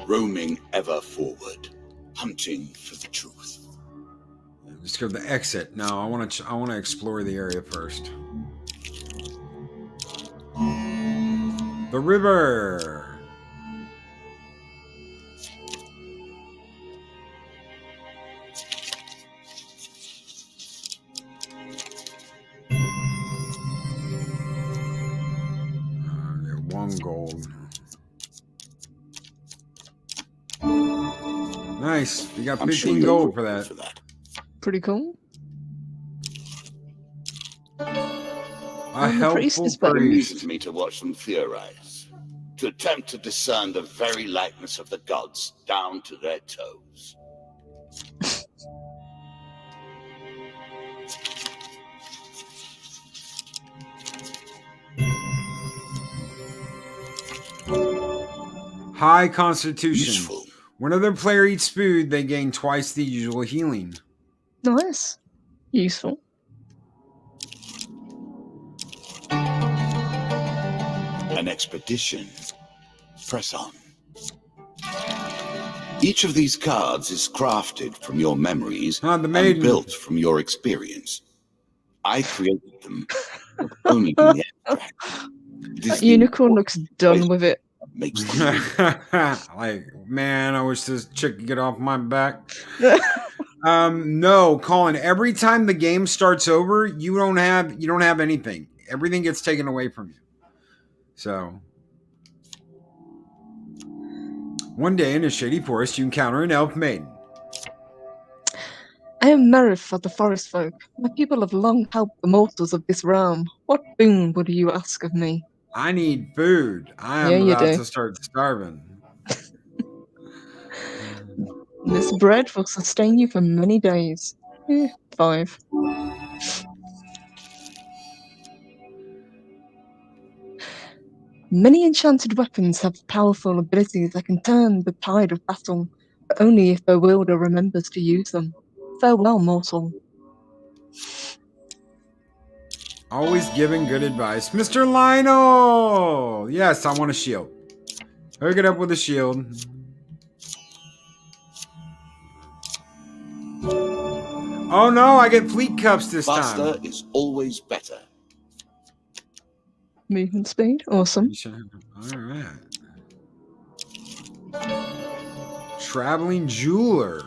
Roaming ever forward, hunting for the truth. Let's go to the exit. No, I want to explore the area first. The river. One gold. Nice. You got 15 gold for that. Pretty cool. A helpful It amuses me to watch them theorize, to attempt to discern the very likeness of the gods down to their toes. High Constitution. Useful. Whenever the player eats food, they gain twice the usual healing. Nice. Useful. An expedition. Press on. Each of these cards is crafted from your memories the and maiden. built from your experience. I created them, only in the abstract. That unicorn looks done with it. Makes them Like, man, I wish this chick could get off my back. No, Colin, every time the game starts over, you don't have anything. Everything gets taken away from you. So one day in a shady forest, you encounter an elf maiden. I am Merith of the forest folk. My people have long helped the mortals of this realm. What boon would you ask of me? I need food. I am Yeah, you about do. to start starving. This bread will sustain you for many days. 5. Many enchanted weapons have powerful abilities that can turn the tide of battle, but only if the wielder remembers to use them. Farewell, mortal. Always giving good advice. Mr. Lionel! Yes, I want a shield. Hook it up with a shield. Oh no, I get fleet cups this faster time. is always better. Movement speed, awesome. Alright. Traveling jeweler.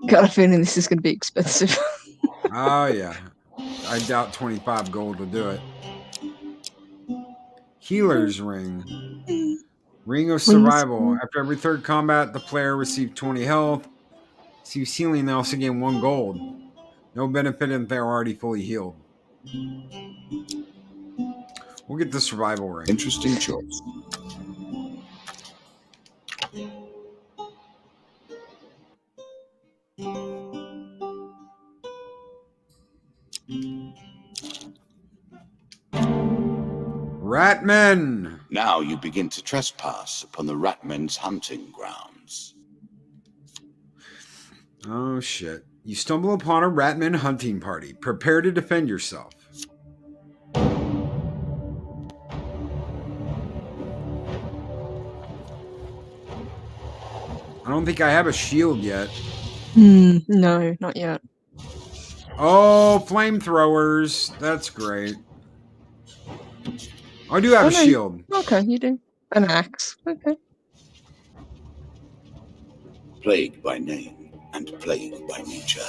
Got a feeling this is going to be expensive. Oh yeah. I doubt 25 gold will do it. Healer's ring. Ring of survival. After every third combat, the player receives 20 health. Receives healing, they also gain 1 gold. No benefit if they're already fully healed. We'll get the survival ring. Interesting choice. Ratmen! Now you begin to trespass upon the Ratmen's hunting grounds. Oh shit. You stumble upon a Ratman hunting party. Prepare to defend yourself. I don't think I have a shield yet. No, not yet. Oh, flamethrowers. That's great. I do have a shield. Okay, you do. An axe. Okay. Plague by name and plague by nature.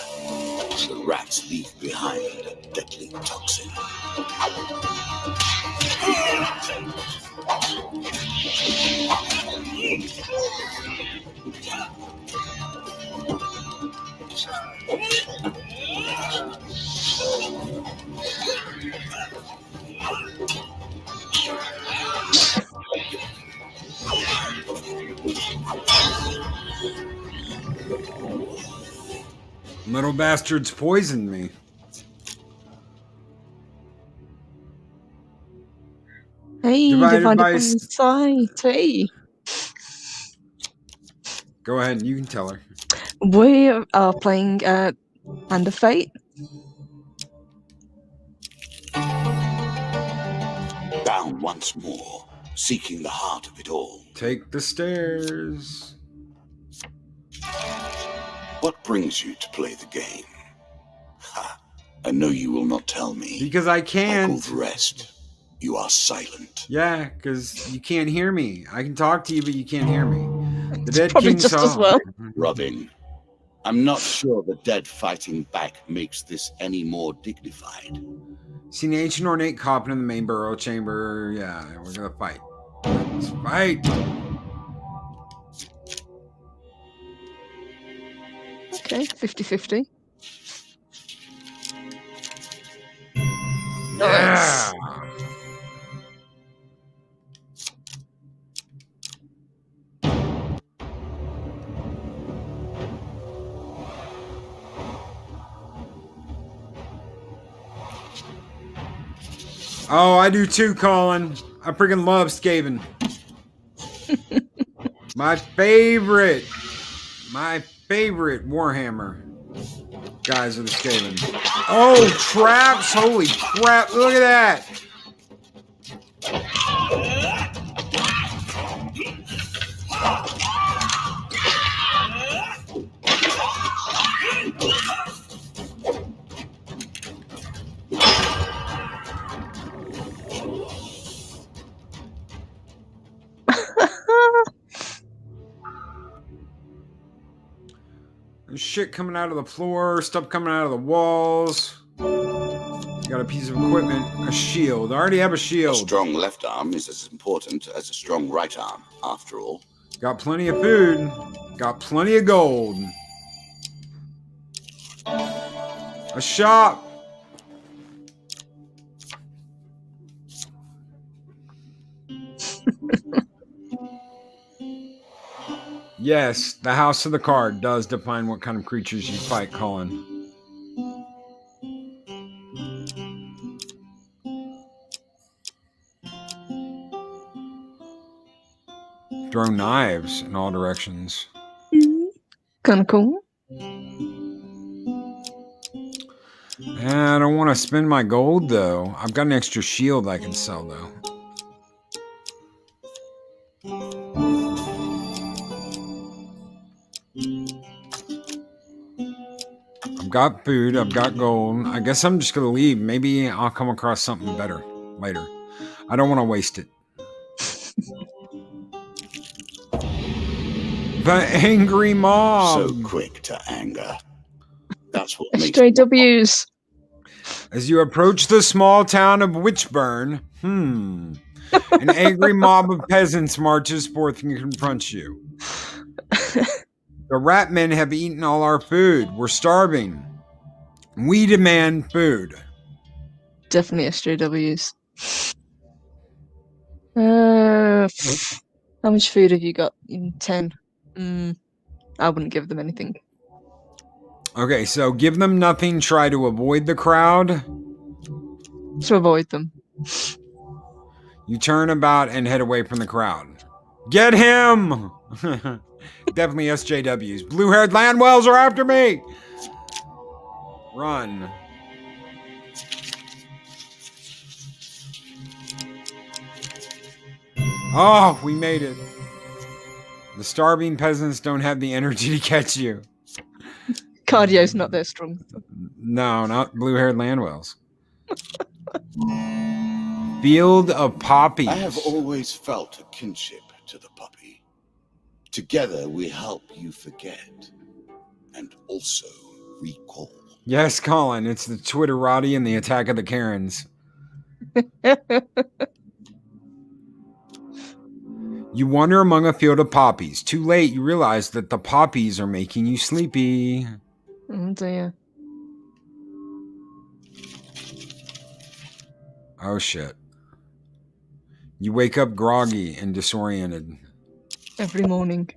The rats leave behind a deadly toxin. Little bastards poisoned me. Hey, Divided by society. Go ahead, you can tell her. We are playing Hand of Fate. Bound once more, seeking the heart of it all. Take the stairs. What brings you to play the game? Ha! I know you will not tell me. Because I Like all can't. the rest, you are silent. Yeah, because you can't hear me. I can talk to you, but you can't hear me. The It's dead probably king just as song. well. Robin, I'm not sure the dead fighting back makes this any more dignified. Seen the ancient ornate coffin in the main burial chamber. Yeah, we're gonna fight. Let's fight. Okay, 50-50. Yeah. Oh, I do too, Colin. I freaking love Skaven. My favorite Warhammer. Guys are the Skaven. Oh, traps! Holy crap! Look at that! There's shit coming out of the floor, stuff coming out of the walls. Got a piece of equipment, a shield. I already have a A shield. strong left arm is as important as a strong right arm, after all. Got plenty of food. Got plenty of gold. A shop. Yes, the house of the card does define what kind of creatures you fight, Colin. Throw knives in all directions. Kind of cool. I don't want to spend my gold, though. I've got an extra shield I can sell, though. I've got food. I've got gold. I guess I'm just going to leave. Maybe I'll come across something better later. I don't want to waste it. The angry mob. So quick to anger. That's what makes SJWs. As you approach the small town of Witchburn, an angry mob of peasants marches forth and confronts you. The rat men have eaten all our food. We're starving. We demand food. Definitely SJWs. How much food have you got? 10. I wouldn't give them anything. Okay, so give them nothing. Try to avoid the crowd. To avoid them. You turn about and head away from the crowd. Get him! Definitely SJWs. Blue-haired Landwells are after me! Run. Oh, we made it. The starving peasants don't have the energy to catch you. Cardio's not that strong. No, not blue-haired Landwells. Field of poppies. I have always felt a kinship to the poppy. Together we help you forget and also recall. Yes, Colin, it's the Twitterati and the Attack of the Karens. You wander among a field of poppies. Too late, you realize that the poppies are making you sleepy. Oh dear. Oh, shit. You wake up groggy and disoriented. Every morning.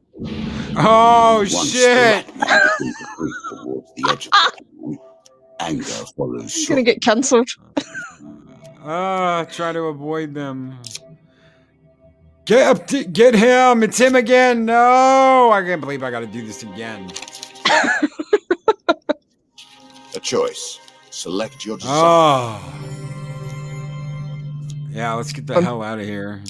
Oh, Once shit! the rat man begins to creep towards the edge of the town, anger follows He's suit. gonna get cancelled. Try to avoid them. Get up! Get him! It's him again! No! I can't believe I gotta do this again. A choice. Select your desire. Oh. Yeah, let's get the hell out of here.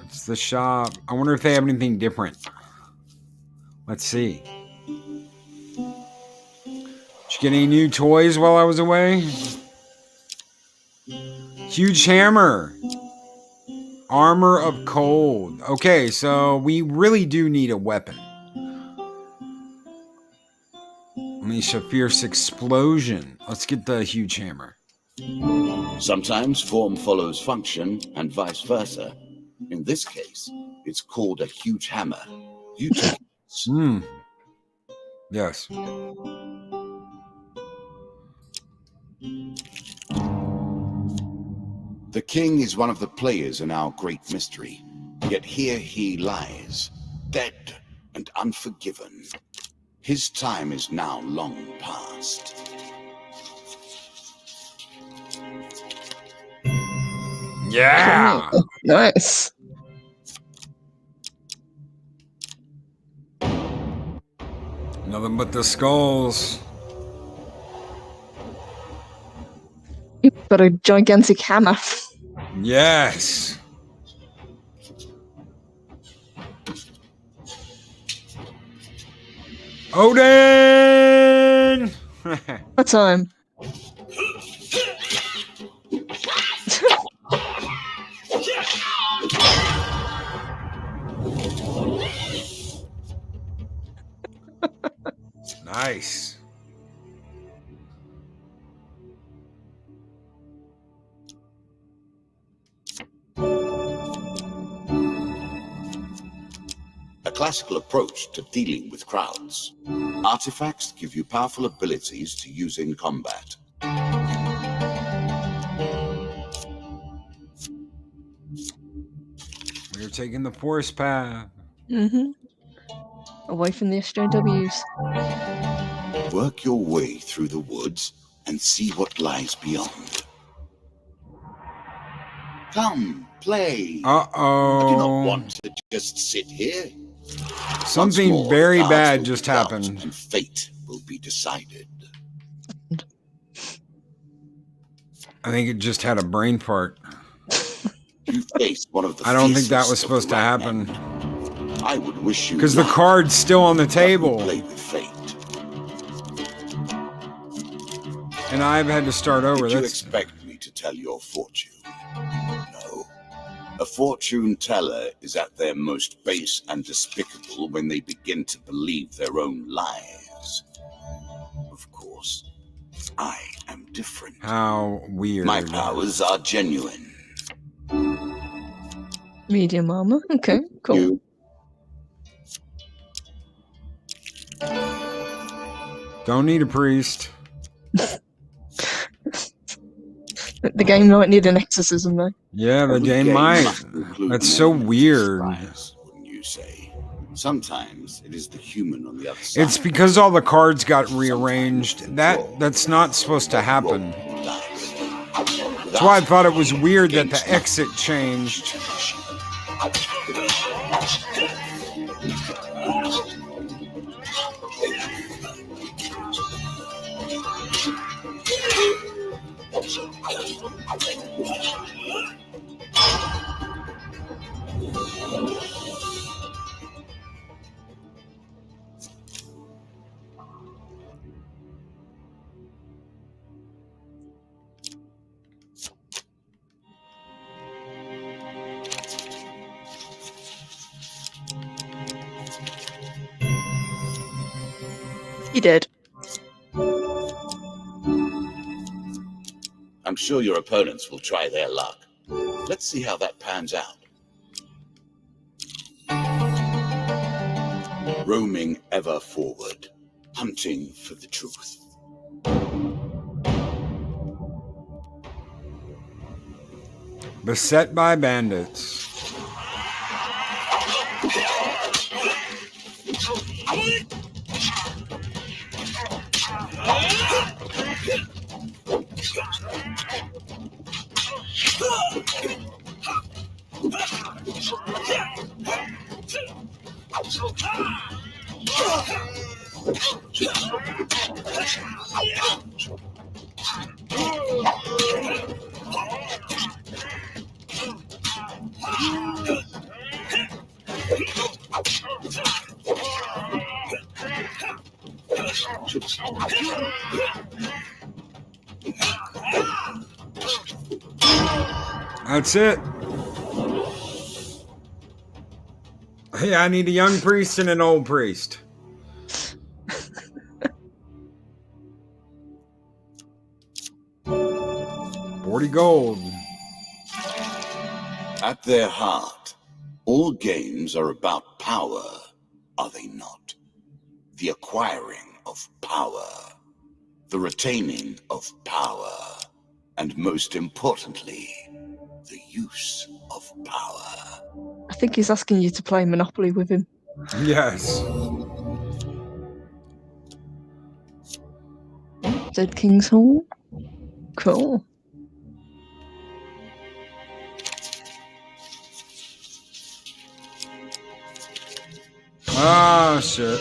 It's the shop. I wonder if they have anything different. Let's see. Did you get any new toys while I was away? Huge hammer. Armor of cold. Okay, so we really do need a weapon. Unleash a fierce explosion. Let's get the huge hammer. Sometimes form follows function and vice versa. In this case, it's called a huge hammer. You take it. Yes. The king is one of the players in our great mystery. Yet here he lies, dead and unforgiven. His time is now long past. Yeah. Nice. Nothing but the skulls. You've got a gigantic hammer. Yes. Odin! What time? Nice. A classical approach to dealing with crowds. Artifacts give you powerful abilities to use in combat. We're taking the forest path. Mm-hmm. Away from the SJWs. Work your way through the woods and see what lies beyond. Come, play. I do not Uh-oh. want to just sit here. Something Once more, very cards bad will just be dealt happened. And fate will be decided. I think it just had a brain fart. You face one of the I don't think that fiercest was of supposed the to rat happen. men. I would wish you Because the luck, card's still on the but we table. play with fate. And I've had to start over. Did you That's expect me to tell your fortune? No. A fortune teller is at their most base and despicable when they begin to believe their own lies. Of course, I am different. how weird. My powers are genuine. Medium armor. Okay, cool. You Don't need a priest. The game might need an exorcism though. Yeah, the Every game game might. must include That's an so element of weird. surprise, wouldn't you say? Sometimes it is the human on the other side. It's because all the cards got rearranged. That's not supposed to happen. That's why I thought it was weird that the exit changed. He did. I'm sure your opponents will try their luck. Let's see how that pans out. Roaming ever forward, hunting for the truth. Beset by bandits. That's it. Hey, I need a young priest and an old priest. $40 gold. At their heart, all games are about power, are they not? The acquiring of power, the retaining of power, and most importantly, the use of power. I think he's asking you to play Monopoly with him. Yes. Dead King's Hall. Cool. Ah, shit.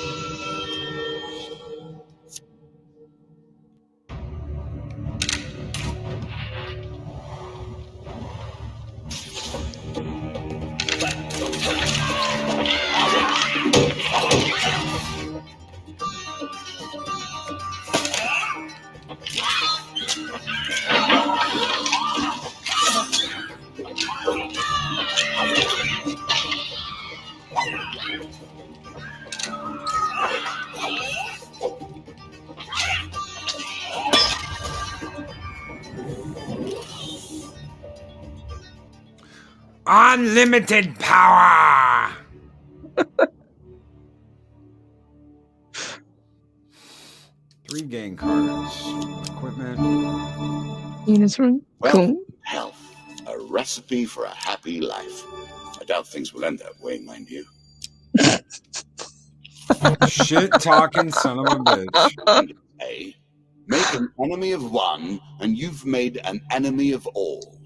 Unlimited power. 3 game cards. Equipment. Units room. Well, Cool. health. A recipe for a happy life. I doubt things will end that way, mind you. Shit talking son of a bitch. Hey, make an enemy of one, and you've made an enemy of all.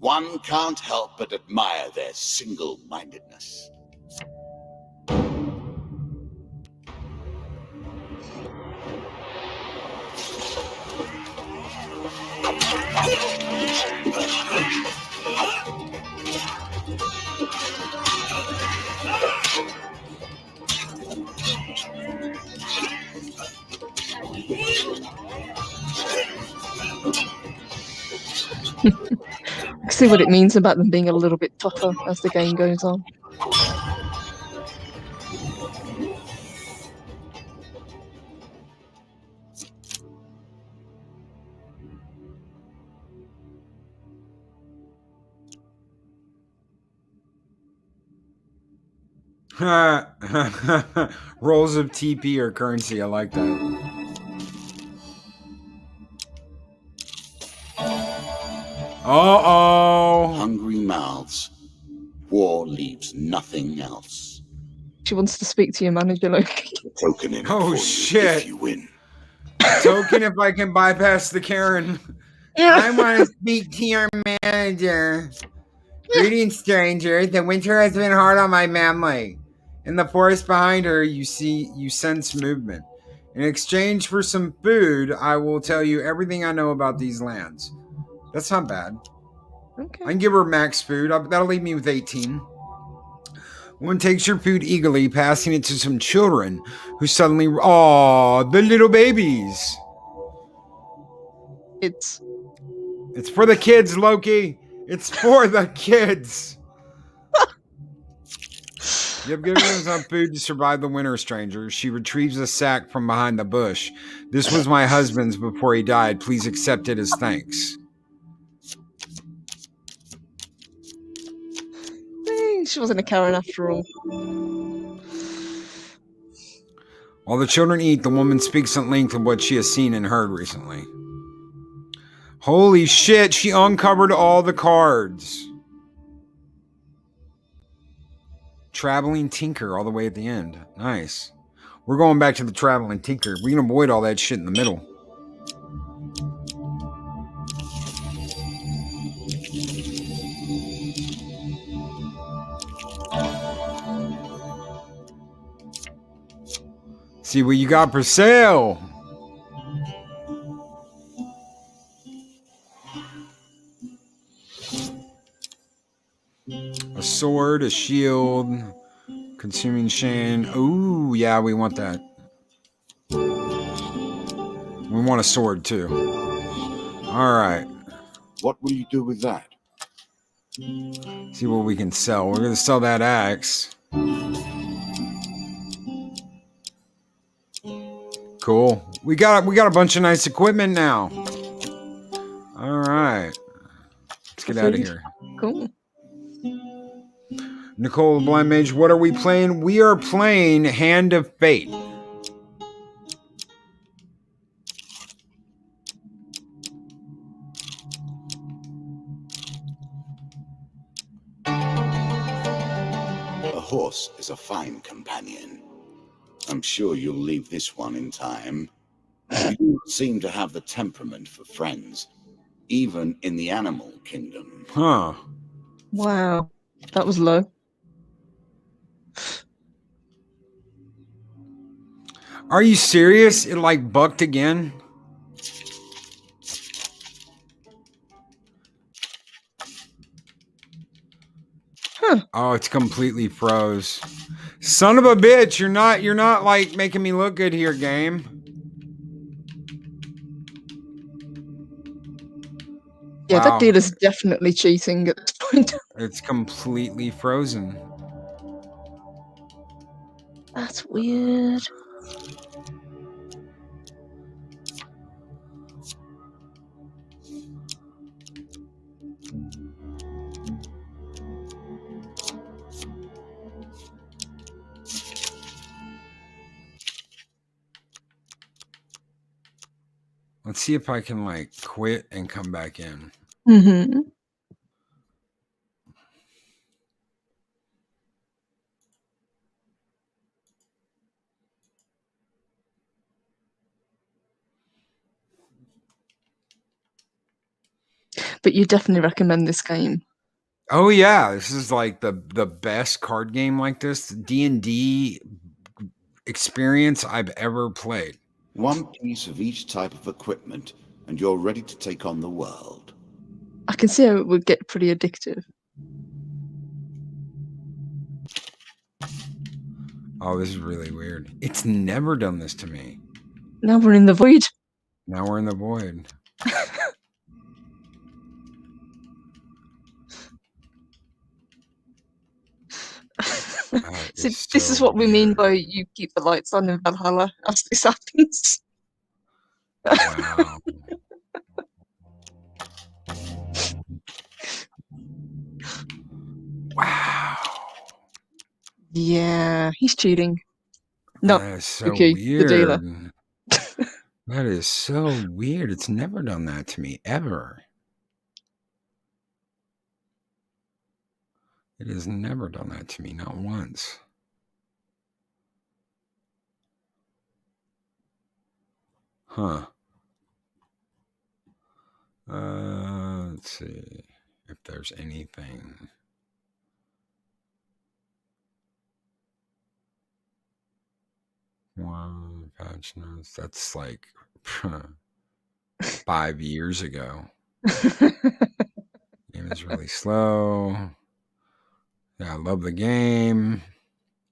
One can't help but admire their single-mindedness. See what it means about them being a little bit tougher as the game goes on. Rolls of TP or currency. I like that. Uh-oh. Hungry mouths. War leaves nothing else. She wants to speak to your manager, Loki. Token in Oh, for you shit. if you win. Token if I can bypass the Karen. I want to speak to your manager. Greetings, stranger. The winter has been hard on my family. In the forest behind her, you sense movement. In exchange for some food, I will tell you everything I know about these lands. That's not bad. Okay. I can give her max food. That'll leave me with 18. One takes your food eagerly, passing it to some children who suddenly... Aw, the little babies. It's for the kids, Loki. It's for the kids. You have given us enough food to survive the winter, stranger. She retrieves a sack from behind the bush. This was my husband's before he died. Please accept it as thanks. she wasn't a Karen after all. While the children eat, the woman speaks at length of what she has seen and heard recently. Holy shit, she uncovered all the cards. Traveling Tinker all the way at the end. Nice. We're going back to the Traveling Tinker. We can avoid all that shit in the middle. See what you got for sale. A sword, a shield, consuming shame. Ooh, yeah, we want that. We want a sword too. All right. What will you do with that? See what we can sell. We're gonna sell that axe. Cool. We got a bunch of nice equipment now. All right. Let's get out of here. Cool. Nicole the Blind Mage, what are we playing? We are playing Hand of Fate. A horse is a fine companion. I'm sure you'll leave this one in time. You do seem to have the temperament for friends, even in the animal kingdom. Huh. Wow. That was low. Are you serious? It like bucked again? Huh. Oh, it's completely froze. Son of a bitch, you're not like making me look good here, game. Yeah, Wow. that dealer's definitely cheating at this point. It's completely frozen. That's weird. Let's see if I can like quit and come back in. Mm-hmm. But you definitely recommend this game. Oh yeah, this is like the best card game like this D&D experience I've ever played. One piece of each type of equipment, and you're ready to take on the world. I can see how it would get pretty addictive. Oh, this is really weird. It's never done this to me. Now we're in the void. Now we're in the void. See, this is what we mean by you keep the lights on in Valhalla as this happens. Wow. Wow. Yeah, he's cheating. No, That is so okay, the dealer. weird. That is so weird. It's never done that to me, ever. It has never done that to me, not once. Huh. Let's see if there's anything. One patch notes. That's like 5 years ago. Game is really slow. Yeah, I love the game.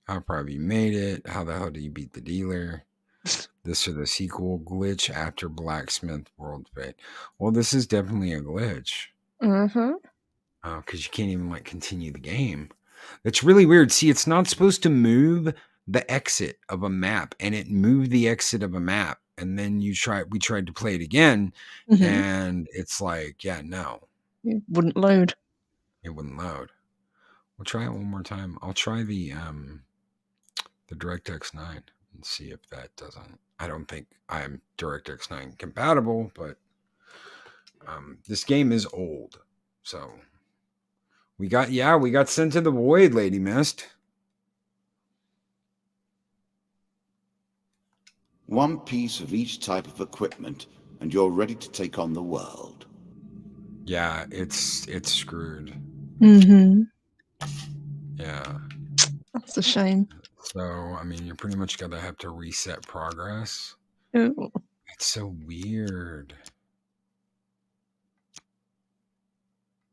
How probably you made it. How the hell do you beat the dealer? This or the sequel glitch after Blacksmith World Fate. Well, this is definitely a glitch. Mm-hmm. Because you can't even like continue the game. That's really weird. See, it's not supposed to move the exit of a map, and it moved the exit of a map. And then we tried to play it again, and it's like, yeah, no. It wouldn't load. It wouldn't load. We'll try it one more time. I'll try the DirectX 9 and see if that doesn't. I don't think I'm DirectX 9 compatible, but this game is old. So we got sent to the void, Lady Mist. One piece of each type of equipment, and you're ready to take on the world. Yeah, it's screwed. Mm-hmm. Yeah. That's a shame. So, I mean, you're pretty much going to have to reset progress. Ooh. It's so weird.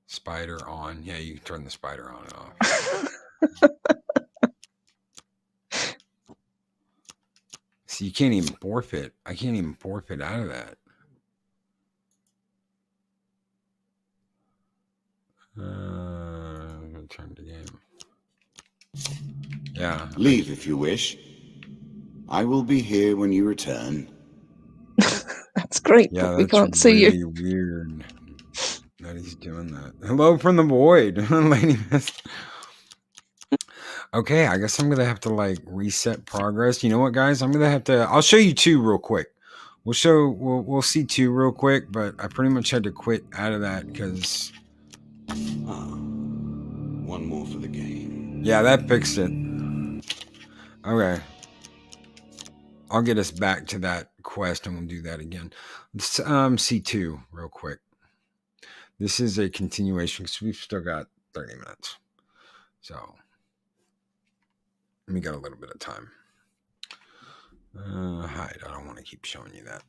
Spider on. Yeah, you can turn the spider on and off. See, you can't even forfeit. I can't even forfeit out of that. Return to game. Yeah. Leave if you wish. I will be here when you return. That's great, Yeah, but we that's can't see you. really weird that he's doing that. Hello from the void, Lady Mist. Okay, I guess I'm gonna have to like reset progress. You know what, guys? I'm gonna have to. I'll show you two real quick. We'll see two real quick, but I pretty much had to quit out of that because. One more for the game. Yeah, that fixed it. Okay. I'll get us back to that quest and we'll do that again. Let's see two real quick. This is a continuation because we've still got 30 minutes. So we got a little bit of time. Hide. I don't want to keep showing you that.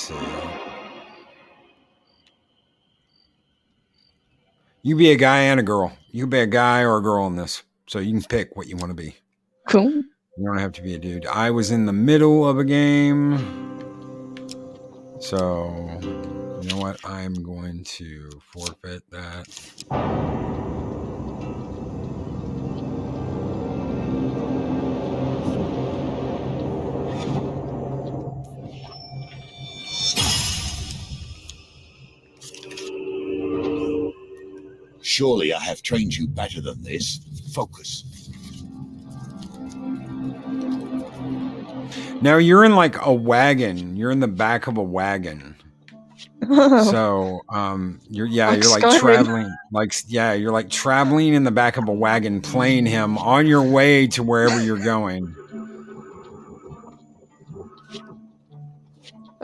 see. You be a guy and a girl. You can be a guy or a girl in this. So you can pick what you want to be. Cool. You don't have to be a dude. I was in the middle of a game. So, you know what? I'm going to forfeit that. Surely I have trained you better than this. Focus. Now you're in like a wagon. You're in the back of a wagon. So you're like Skyrim. traveling, you're like traveling in the back of a wagon, playing him on your way to wherever you're going.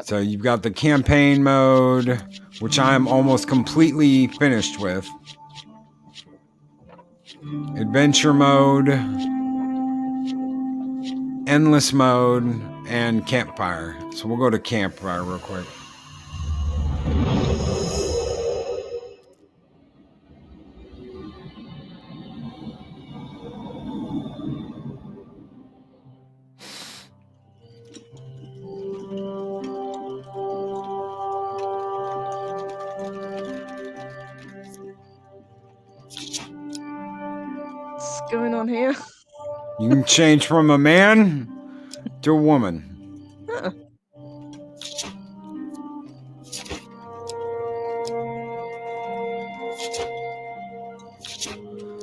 So you've got the campaign mode, which I'm almost completely finished with. Adventure mode, endless mode, and campfire. So we'll go to campfire real quick. What's going on here? You can change from a man to a woman. Huh.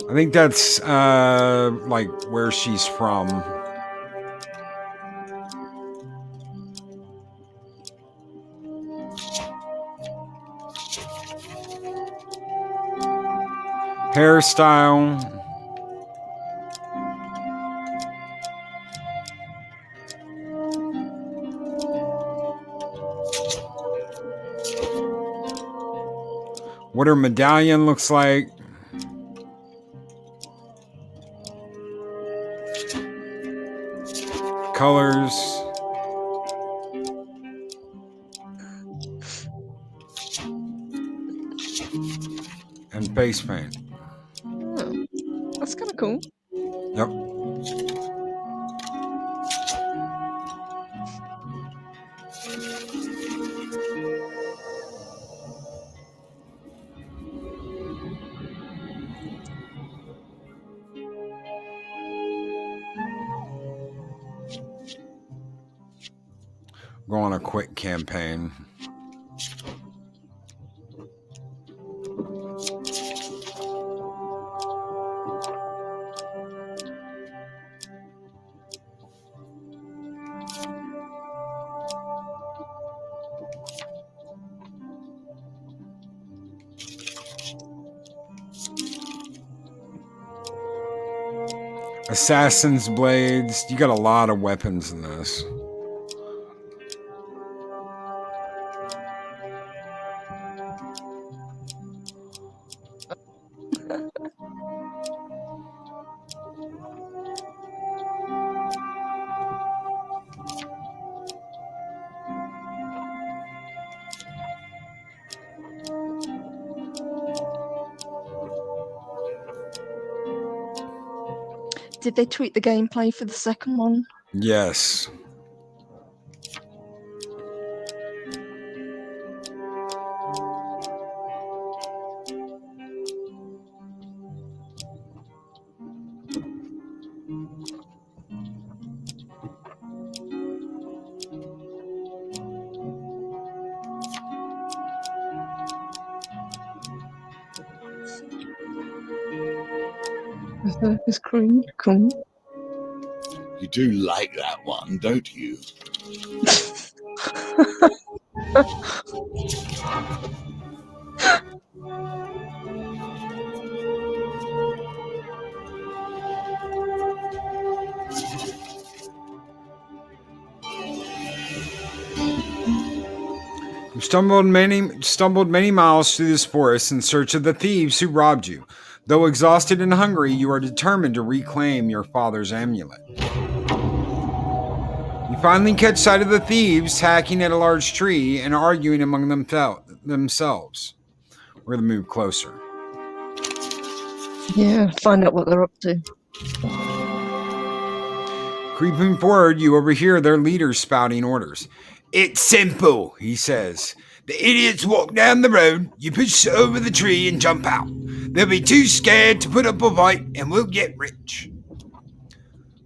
I think that's like where she's from. Hairstyle. What her medallion looks like. Colors. And face paint. Oh, that's kind of cool. Yep. Go on a quick campaign. Assassin's blades. You got a lot of weapons in this. Did they tweak the gameplay for the second one? Yes. It's cool. Cool. You do like that one, don't you? You stumbled many miles through this forest in search of the thieves who robbed you. Though exhausted and hungry, you are determined to reclaim your father's amulet. You finally catch sight of the thieves hacking at a large tree and arguing among themselves. We're going to move closer. Yeah, find out what they're up to. Creeping forward, you overhear their leader spouting orders. It's simple, he says. The idiots walk down the road, you push over the tree and jump out. They'll be too scared to put up a fight and we'll get rich.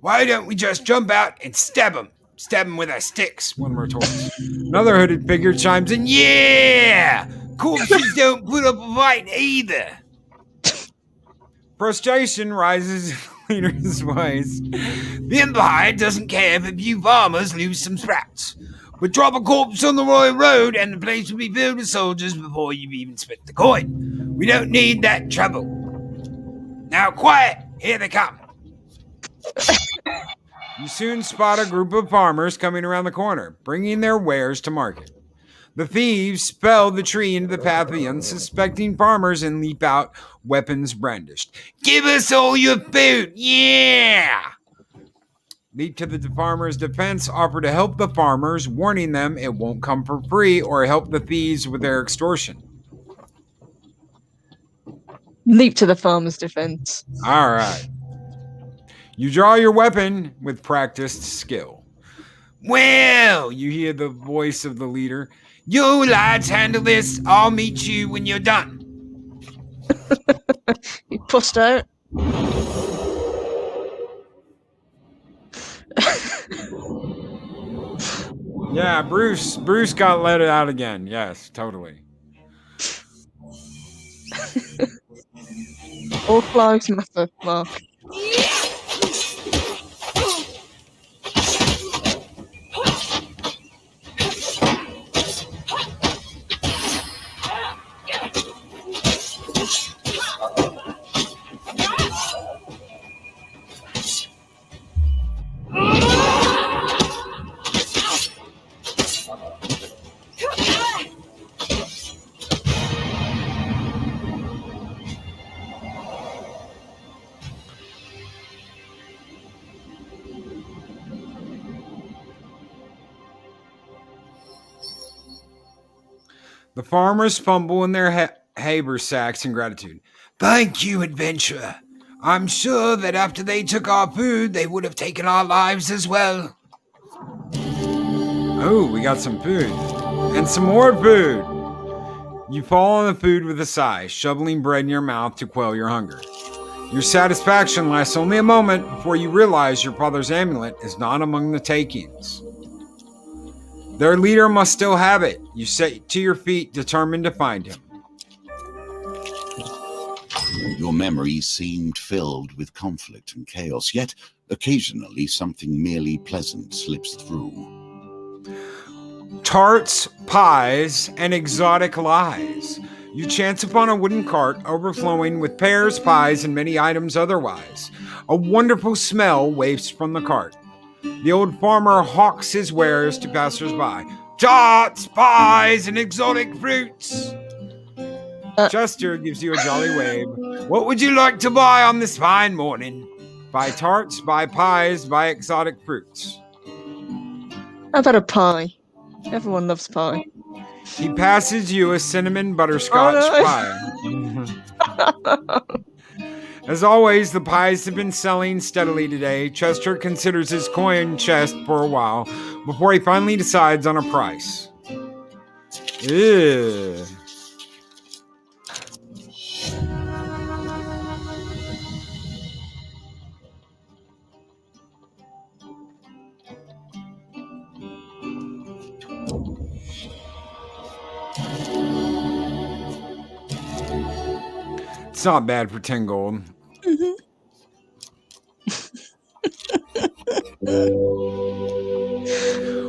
Why don't we just jump out and stab them? Stab them with our sticks, one retorts. Another hooded figure chimes in, yeah! Corpses don't put up a fight either. Frustration rises in the leader's voice. The Empire doesn't care if a few farmers lose some sprouts. But drop a corpse on the Royal Road and the place will be filled with soldiers before you've even split the coin. We don't need that trouble. Now quiet, here they come. You soon spot a group of farmers coming around the corner, bringing their wares to market. The thieves fell the tree into the path of the unsuspecting farmers and leap out, weapons brandished. Give us all your food, yeah! Leap to the farmers' defense, offer to help the farmers, warning them it won't come for free or help the thieves with their extortion. Leap to the farmer's defense. All right. You draw your weapon with practiced skill. Well, you hear the voice of the leader. You lads handle this. I'll meet you when you're done. You pushed out. Yeah, Bruce got let out again. Yes, totally. All flags matter, Mark. The farmers fumble in their haversacks in gratitude. Thank you, adventurer. I'm sure that after they took our food, they would have taken our lives as well. Oh, we got some food. And some more food. You fall on the food with a sigh, shoveling bread in your mouth to quell your hunger. Your satisfaction lasts only a moment before you realize your father's amulet is not among the takings. Their leader must still have it. You set to your feet, determined to find him. Your memories seemed filled with conflict and chaos, yet occasionally something merely pleasant slips through. Tarts, pies, and exotic lies. You chance upon a wooden cart overflowing with pears, pies, and many items otherwise. A wonderful smell wafts from the cart. The old farmer hawks his wares to passers-by. Tarts, pies, and exotic fruits. Chester gives you a jolly wave. What would you like to buy on this fine morning? Buy tarts, buy pies, buy exotic fruits. How about a pie? Everyone loves pie. He passes you a cinnamon butterscotch pie. As always, the pies have been selling steadily today. Chester considers his coin chest for a while before he finally decides on a price. Ew. It's not bad for 10 gold. Mm-hmm.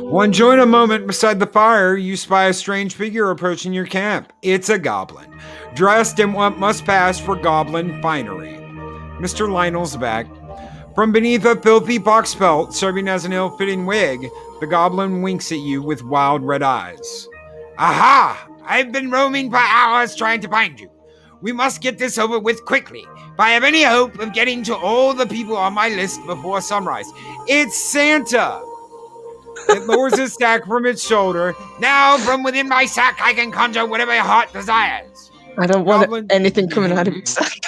While enjoying a moment beside the fire, you spy a strange figure approaching your camp. It's a goblin, dressed in what must pass for goblin finery. Mr. Lionel's back. From beneath a filthy box belt serving as an ill-fitting wig, the goblin winks at you with wild red eyes. Aha! I've been roaming for hours trying to find you. We must get this over with quickly, if I have any hope of getting to all the people on my list before sunrise. It's Santa! It lowers his sack from its shoulder. Now, from within my sack, I can conjure whatever your heart desires. I don't want Goblin- anything coming out of his sack.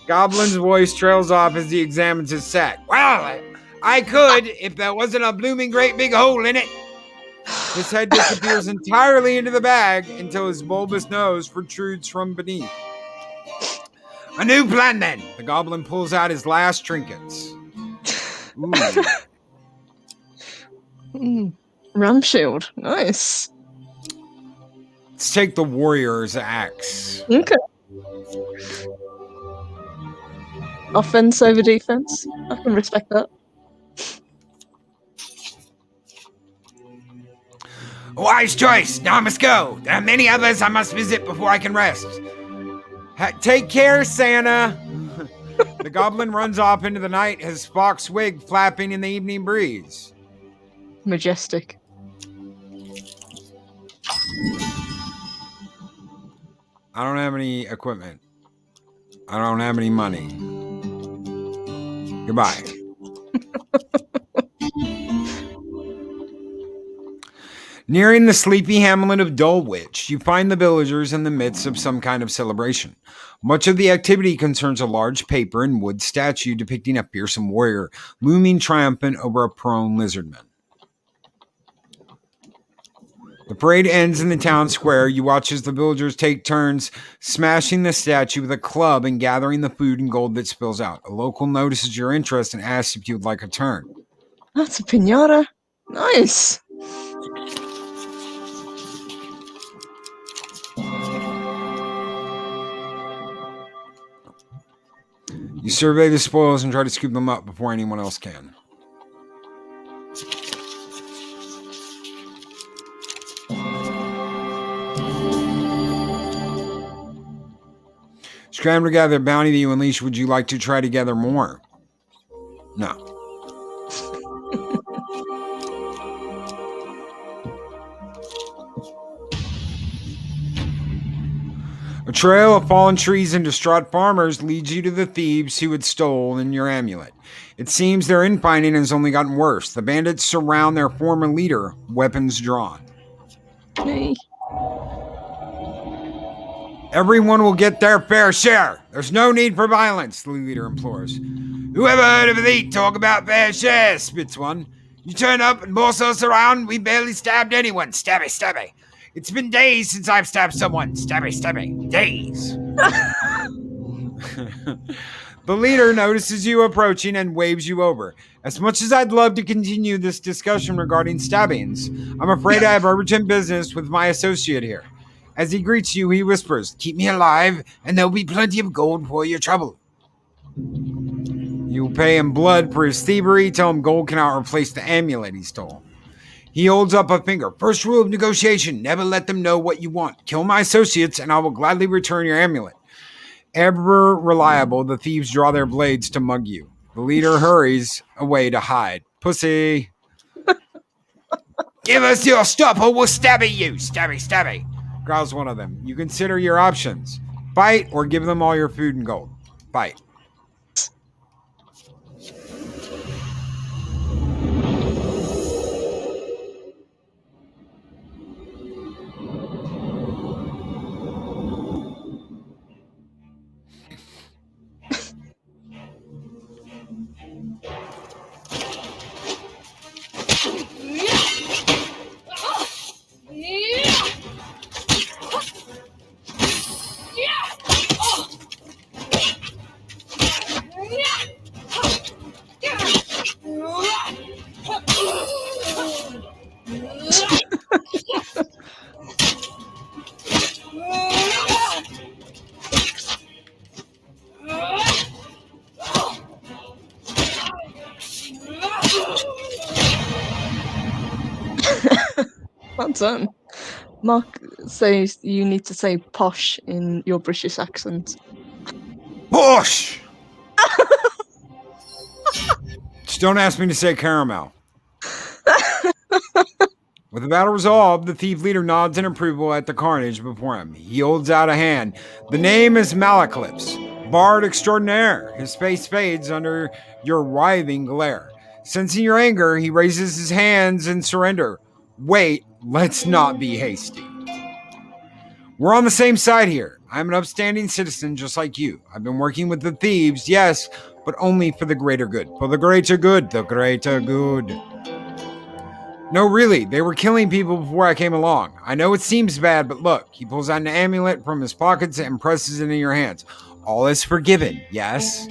Goblin's voice trails off as he examines his sack. Well, I could if there wasn't a blooming great big hole in it. His head disappears entirely into the bag until his bulbous nose protrudes from beneath. A new plan, then. The goblin pulls out his last trinkets. Ram shield. Nice. Let's take the warrior's axe. Okay. Offense over defense. I can respect that. Wise choice. Now I must go. There are many others I must visit before I can rest. Take care, Santa. The goblin runs off into the night, his fox wig flapping in the evening breeze. Majestic. I don't have any equipment. I don't have any money. Goodbye. Nearing the sleepy hamlet of Dulwich, you find the villagers in the midst of some kind of celebration. Much of the activity concerns a large paper and wood statue depicting a fearsome warrior, looming triumphant over a prone lizardman. The parade ends in the town square. You watch as the villagers take turns smashing the statue with a club and gathering the food and gold that spills out. A local notices your interest and asks if you would like a turn. That's a pinata. Nice. You survey the spoils and try to scoop them up before anyone else can. Scram to gather the bounty that you unleash. Would you like to try to gather more? No. A trail of fallen trees and distraught farmers leads you to the thieves who had stolen your amulet. It seems their infighting has only gotten worse. The bandits surround their former leader, weapons drawn. Hey. Everyone will get their fair share. There's no need for violence, the leader implores. Whoever heard of a thief talk about fair share, spits one. You turn up and boss us around, we barely stabbed anyone. Stabby, stabby. It's been days since I've stabbed someone. Stabby, stabby. Days. The leader notices you approaching and waves you over. As much as I'd love to continue this discussion regarding stabbings, I'm afraid I have urgent business with my associate here. As he greets you, he whispers, "Keep me alive, and there'll be plenty of gold for your trouble." You pay him blood for his thievery. Tell him gold cannot replace the amulet he stole. He holds up a finger. First rule of negotiation, never let them know what you want. Kill my associates, and I will gladly return your amulet. Ever reliable, the thieves draw their blades to mug you. The leader hurries away to hide. Pussy. Give us your stuff or we'll stab at you. Stabby, stabby. Growls one of them. You consider your options. Fight or give them all your food and gold. Fight. Well done. Mark says you need to say posh in your British accent. Posh! Just don't ask me to say caramel. With the battle resolved, the thief leader nods in approval at the carnage before him. He holds out a hand. The name is Malaclips, Bard Extraordinaire. His face fades under your writhing glare. Sensing your anger, he raises his hands in surrender. Wait, let's not be hasty. We're on the same side here. I'm an upstanding citizen just like you. I've been working with the thieves, yes, but only for the greater good. For the greater good, the greater good. No, really, they were killing people before I came along. I know it seems bad, but look, he pulls out an amulet from his pockets and presses it in your hands. All is forgiven, yes?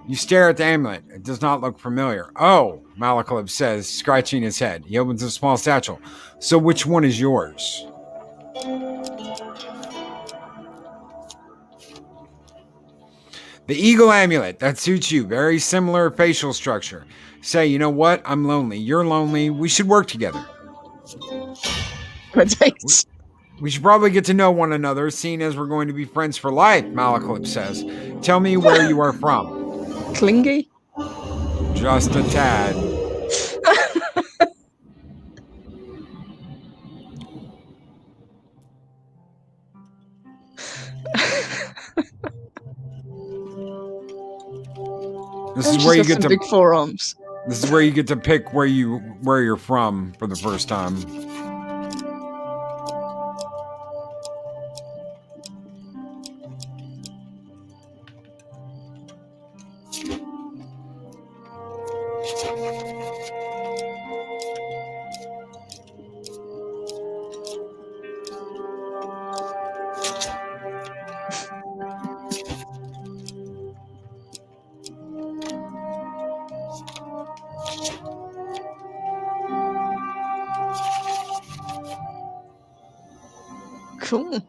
You stare at the amulet. It does not look familiar. Oh, Malakalev says, scratching his head. He opens a small satchel. So which one is yours? The eagle amulet. That suits you. Very similar facial structure. Say, you know what? I'm lonely. You're lonely. We should work together. We should probably get to know one another, seeing as we're going to be friends for life, Malakalev says. Tell me where you are from. Clingy? Just a tad. This is where you get to big forearms. This is where you get to pick where you're from for the first time. Cool.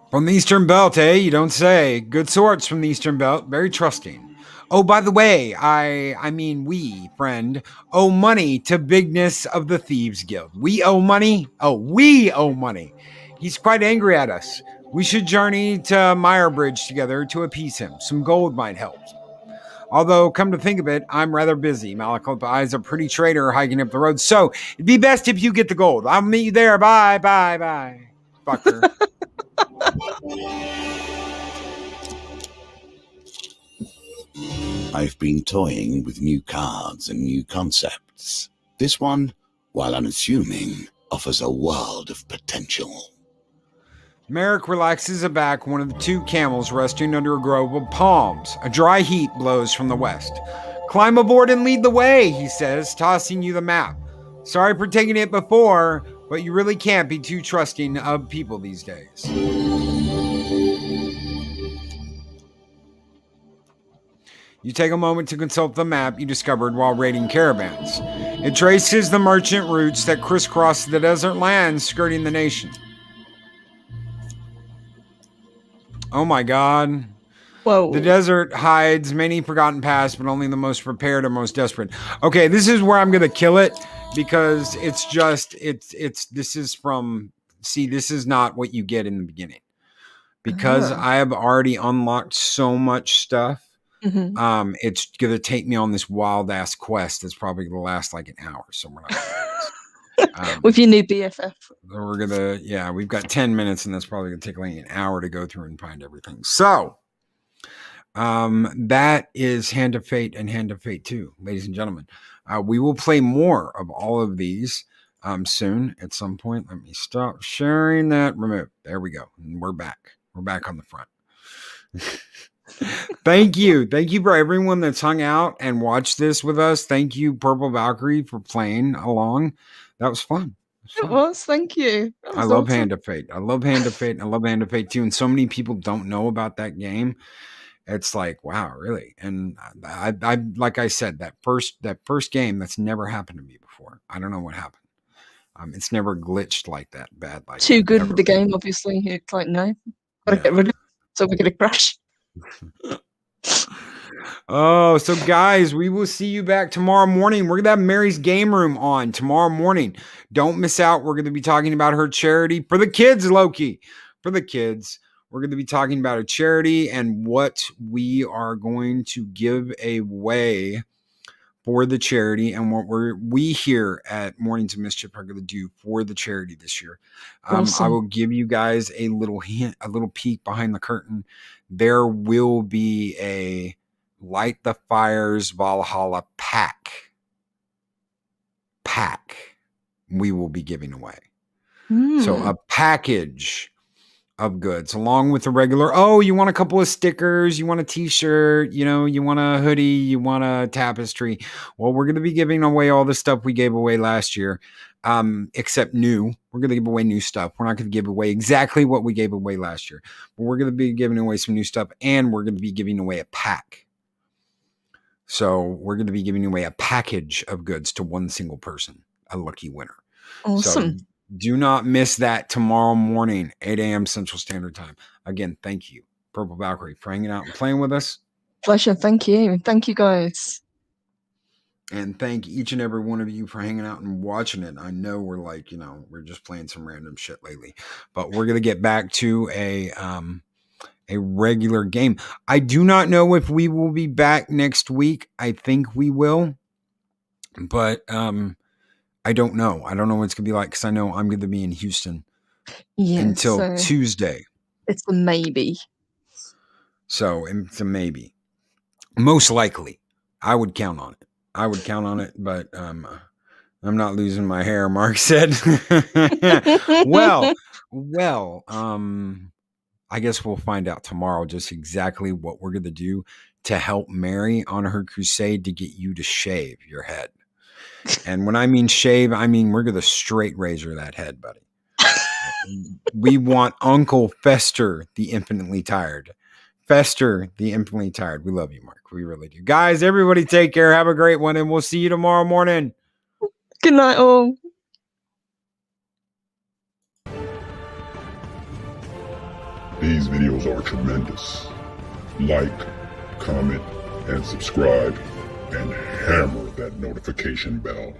From the Eastern Belt, eh? You don't say. Good sorts from the Eastern Belt. Very trusting. Oh, by the way, I mean we, friend, owe money to Bigness of the Thieves Guild. We owe money? Oh, we owe money. He's quite angry at us. We should journey to Meyerabridge together to appease him. Some gold might help. Although, come to think of it, I'm rather busy. Malakalev eyes a pretty trader hiking up the road. So, it'd be best if you get the gold. I'll meet you there. Bye, bye, bye. Fucker. I've been toying with new cards and new concepts. This one, while unassuming, offers a world of potential. Merrick relaxes back one of the two camels resting under a grove of palms. A dry heat blows from the west. Climb aboard and lead the way, he says, tossing you the map. Sorry for taking it before, but you really can't be too trusting of people these days. You take a moment to consult the map you discovered while raiding caravans. It traces the merchant routes that crisscross the desert lands skirting the nation. Oh my God. Whoa. The desert hides many forgotten paths, but only the most prepared or most desperate. Okay, this is where I'm going to kill it because this is not what you get in the beginning. Because I have already unlocked so much stuff. Mm-hmm. It's going to take me on this wild ass quest that's probably going to last like an hour. So we're not. With your new BFF. We've got 10 minutes and that's probably going to take like an hour to go through and find everything. So, that is Hand of Fate and Hand of Fate 2, ladies and gentlemen. We will play more of all of these, soon at some point. Let me stop sharing that. Remove. There we go. And we're back. We're back on the front. Thank you for everyone that's hung out and watched this with us. Thank you, Purple Valkyrie, for playing along. That was fun. It was. Thank you. I love Hand of Fate. I love Hand of Fate. And I love Hand of Fate 2. And so many people don't know about that game. It's like, wow, really? And I like I said, that first game, that's never happened to me before. I don't know what happened. It's never glitched like that bad. Like too good with the game, obviously. It's like, no, gotta get rid of it so we're gonna crash. Oh, so guys, we will see you back tomorrow morning. We're gonna have Mary's Game Room on tomorrow morning. Don't miss out. We're gonna be talking about her charity for the kids, Loki. For the kids. We're going to be talking about a charity and what we are going to give away for the charity and what we here at Mornings of Mischief are going to do for the charity this year. Awesome. I will give you guys a little hint, a little peek behind the curtain. There will be a Light the Fires Valhalla pack we will be giving away. So a package of goods along with the regular, you want a couple of stickers, you want a t-shirt, you want a hoodie, you want a tapestry. Well, we're going to be giving away all the stuff we gave away last year, except new. We're going to give away new stuff. We're not going to give away exactly what we gave away last year, but we're going to be giving away some new stuff, and we're going to be giving away a pack. So we're going to be giving away a package of goods to one single person, a lucky winner. Awesome. So do not miss that tomorrow morning, 8 a.m. Central Standard Time. Again, thank you, Purple Valkyrie, for hanging out and playing with us. Pleasure. Thank you. Thank you, guys. And thank each and every one of you for hanging out and watching it. I know we're we're just playing some random shit lately, but we're going to get back to a regular game. I do not know if we will be back next week. I think we will, but I don't know. I don't know what it's going to be like because I know I'm going to be in Houston until Tuesday. It's a maybe. So it's a maybe. Most likely. I would count on it. But I'm not losing my hair, Mark said. Well, I guess we'll find out tomorrow just exactly what we're going to do to help Mary on her crusade to get you to shave your head. And when I mean shave, I mean we're going to straight razor that head, buddy. We want Uncle Fester the Infinitely Tired. Fester the Infinitely Tired. We love you, Mark. We really do. Guys, everybody take care. Have a great one, and we'll see you tomorrow morning. Good night, all. These videos are tremendous. Like, comment, and subscribe, and hammer that notification bell.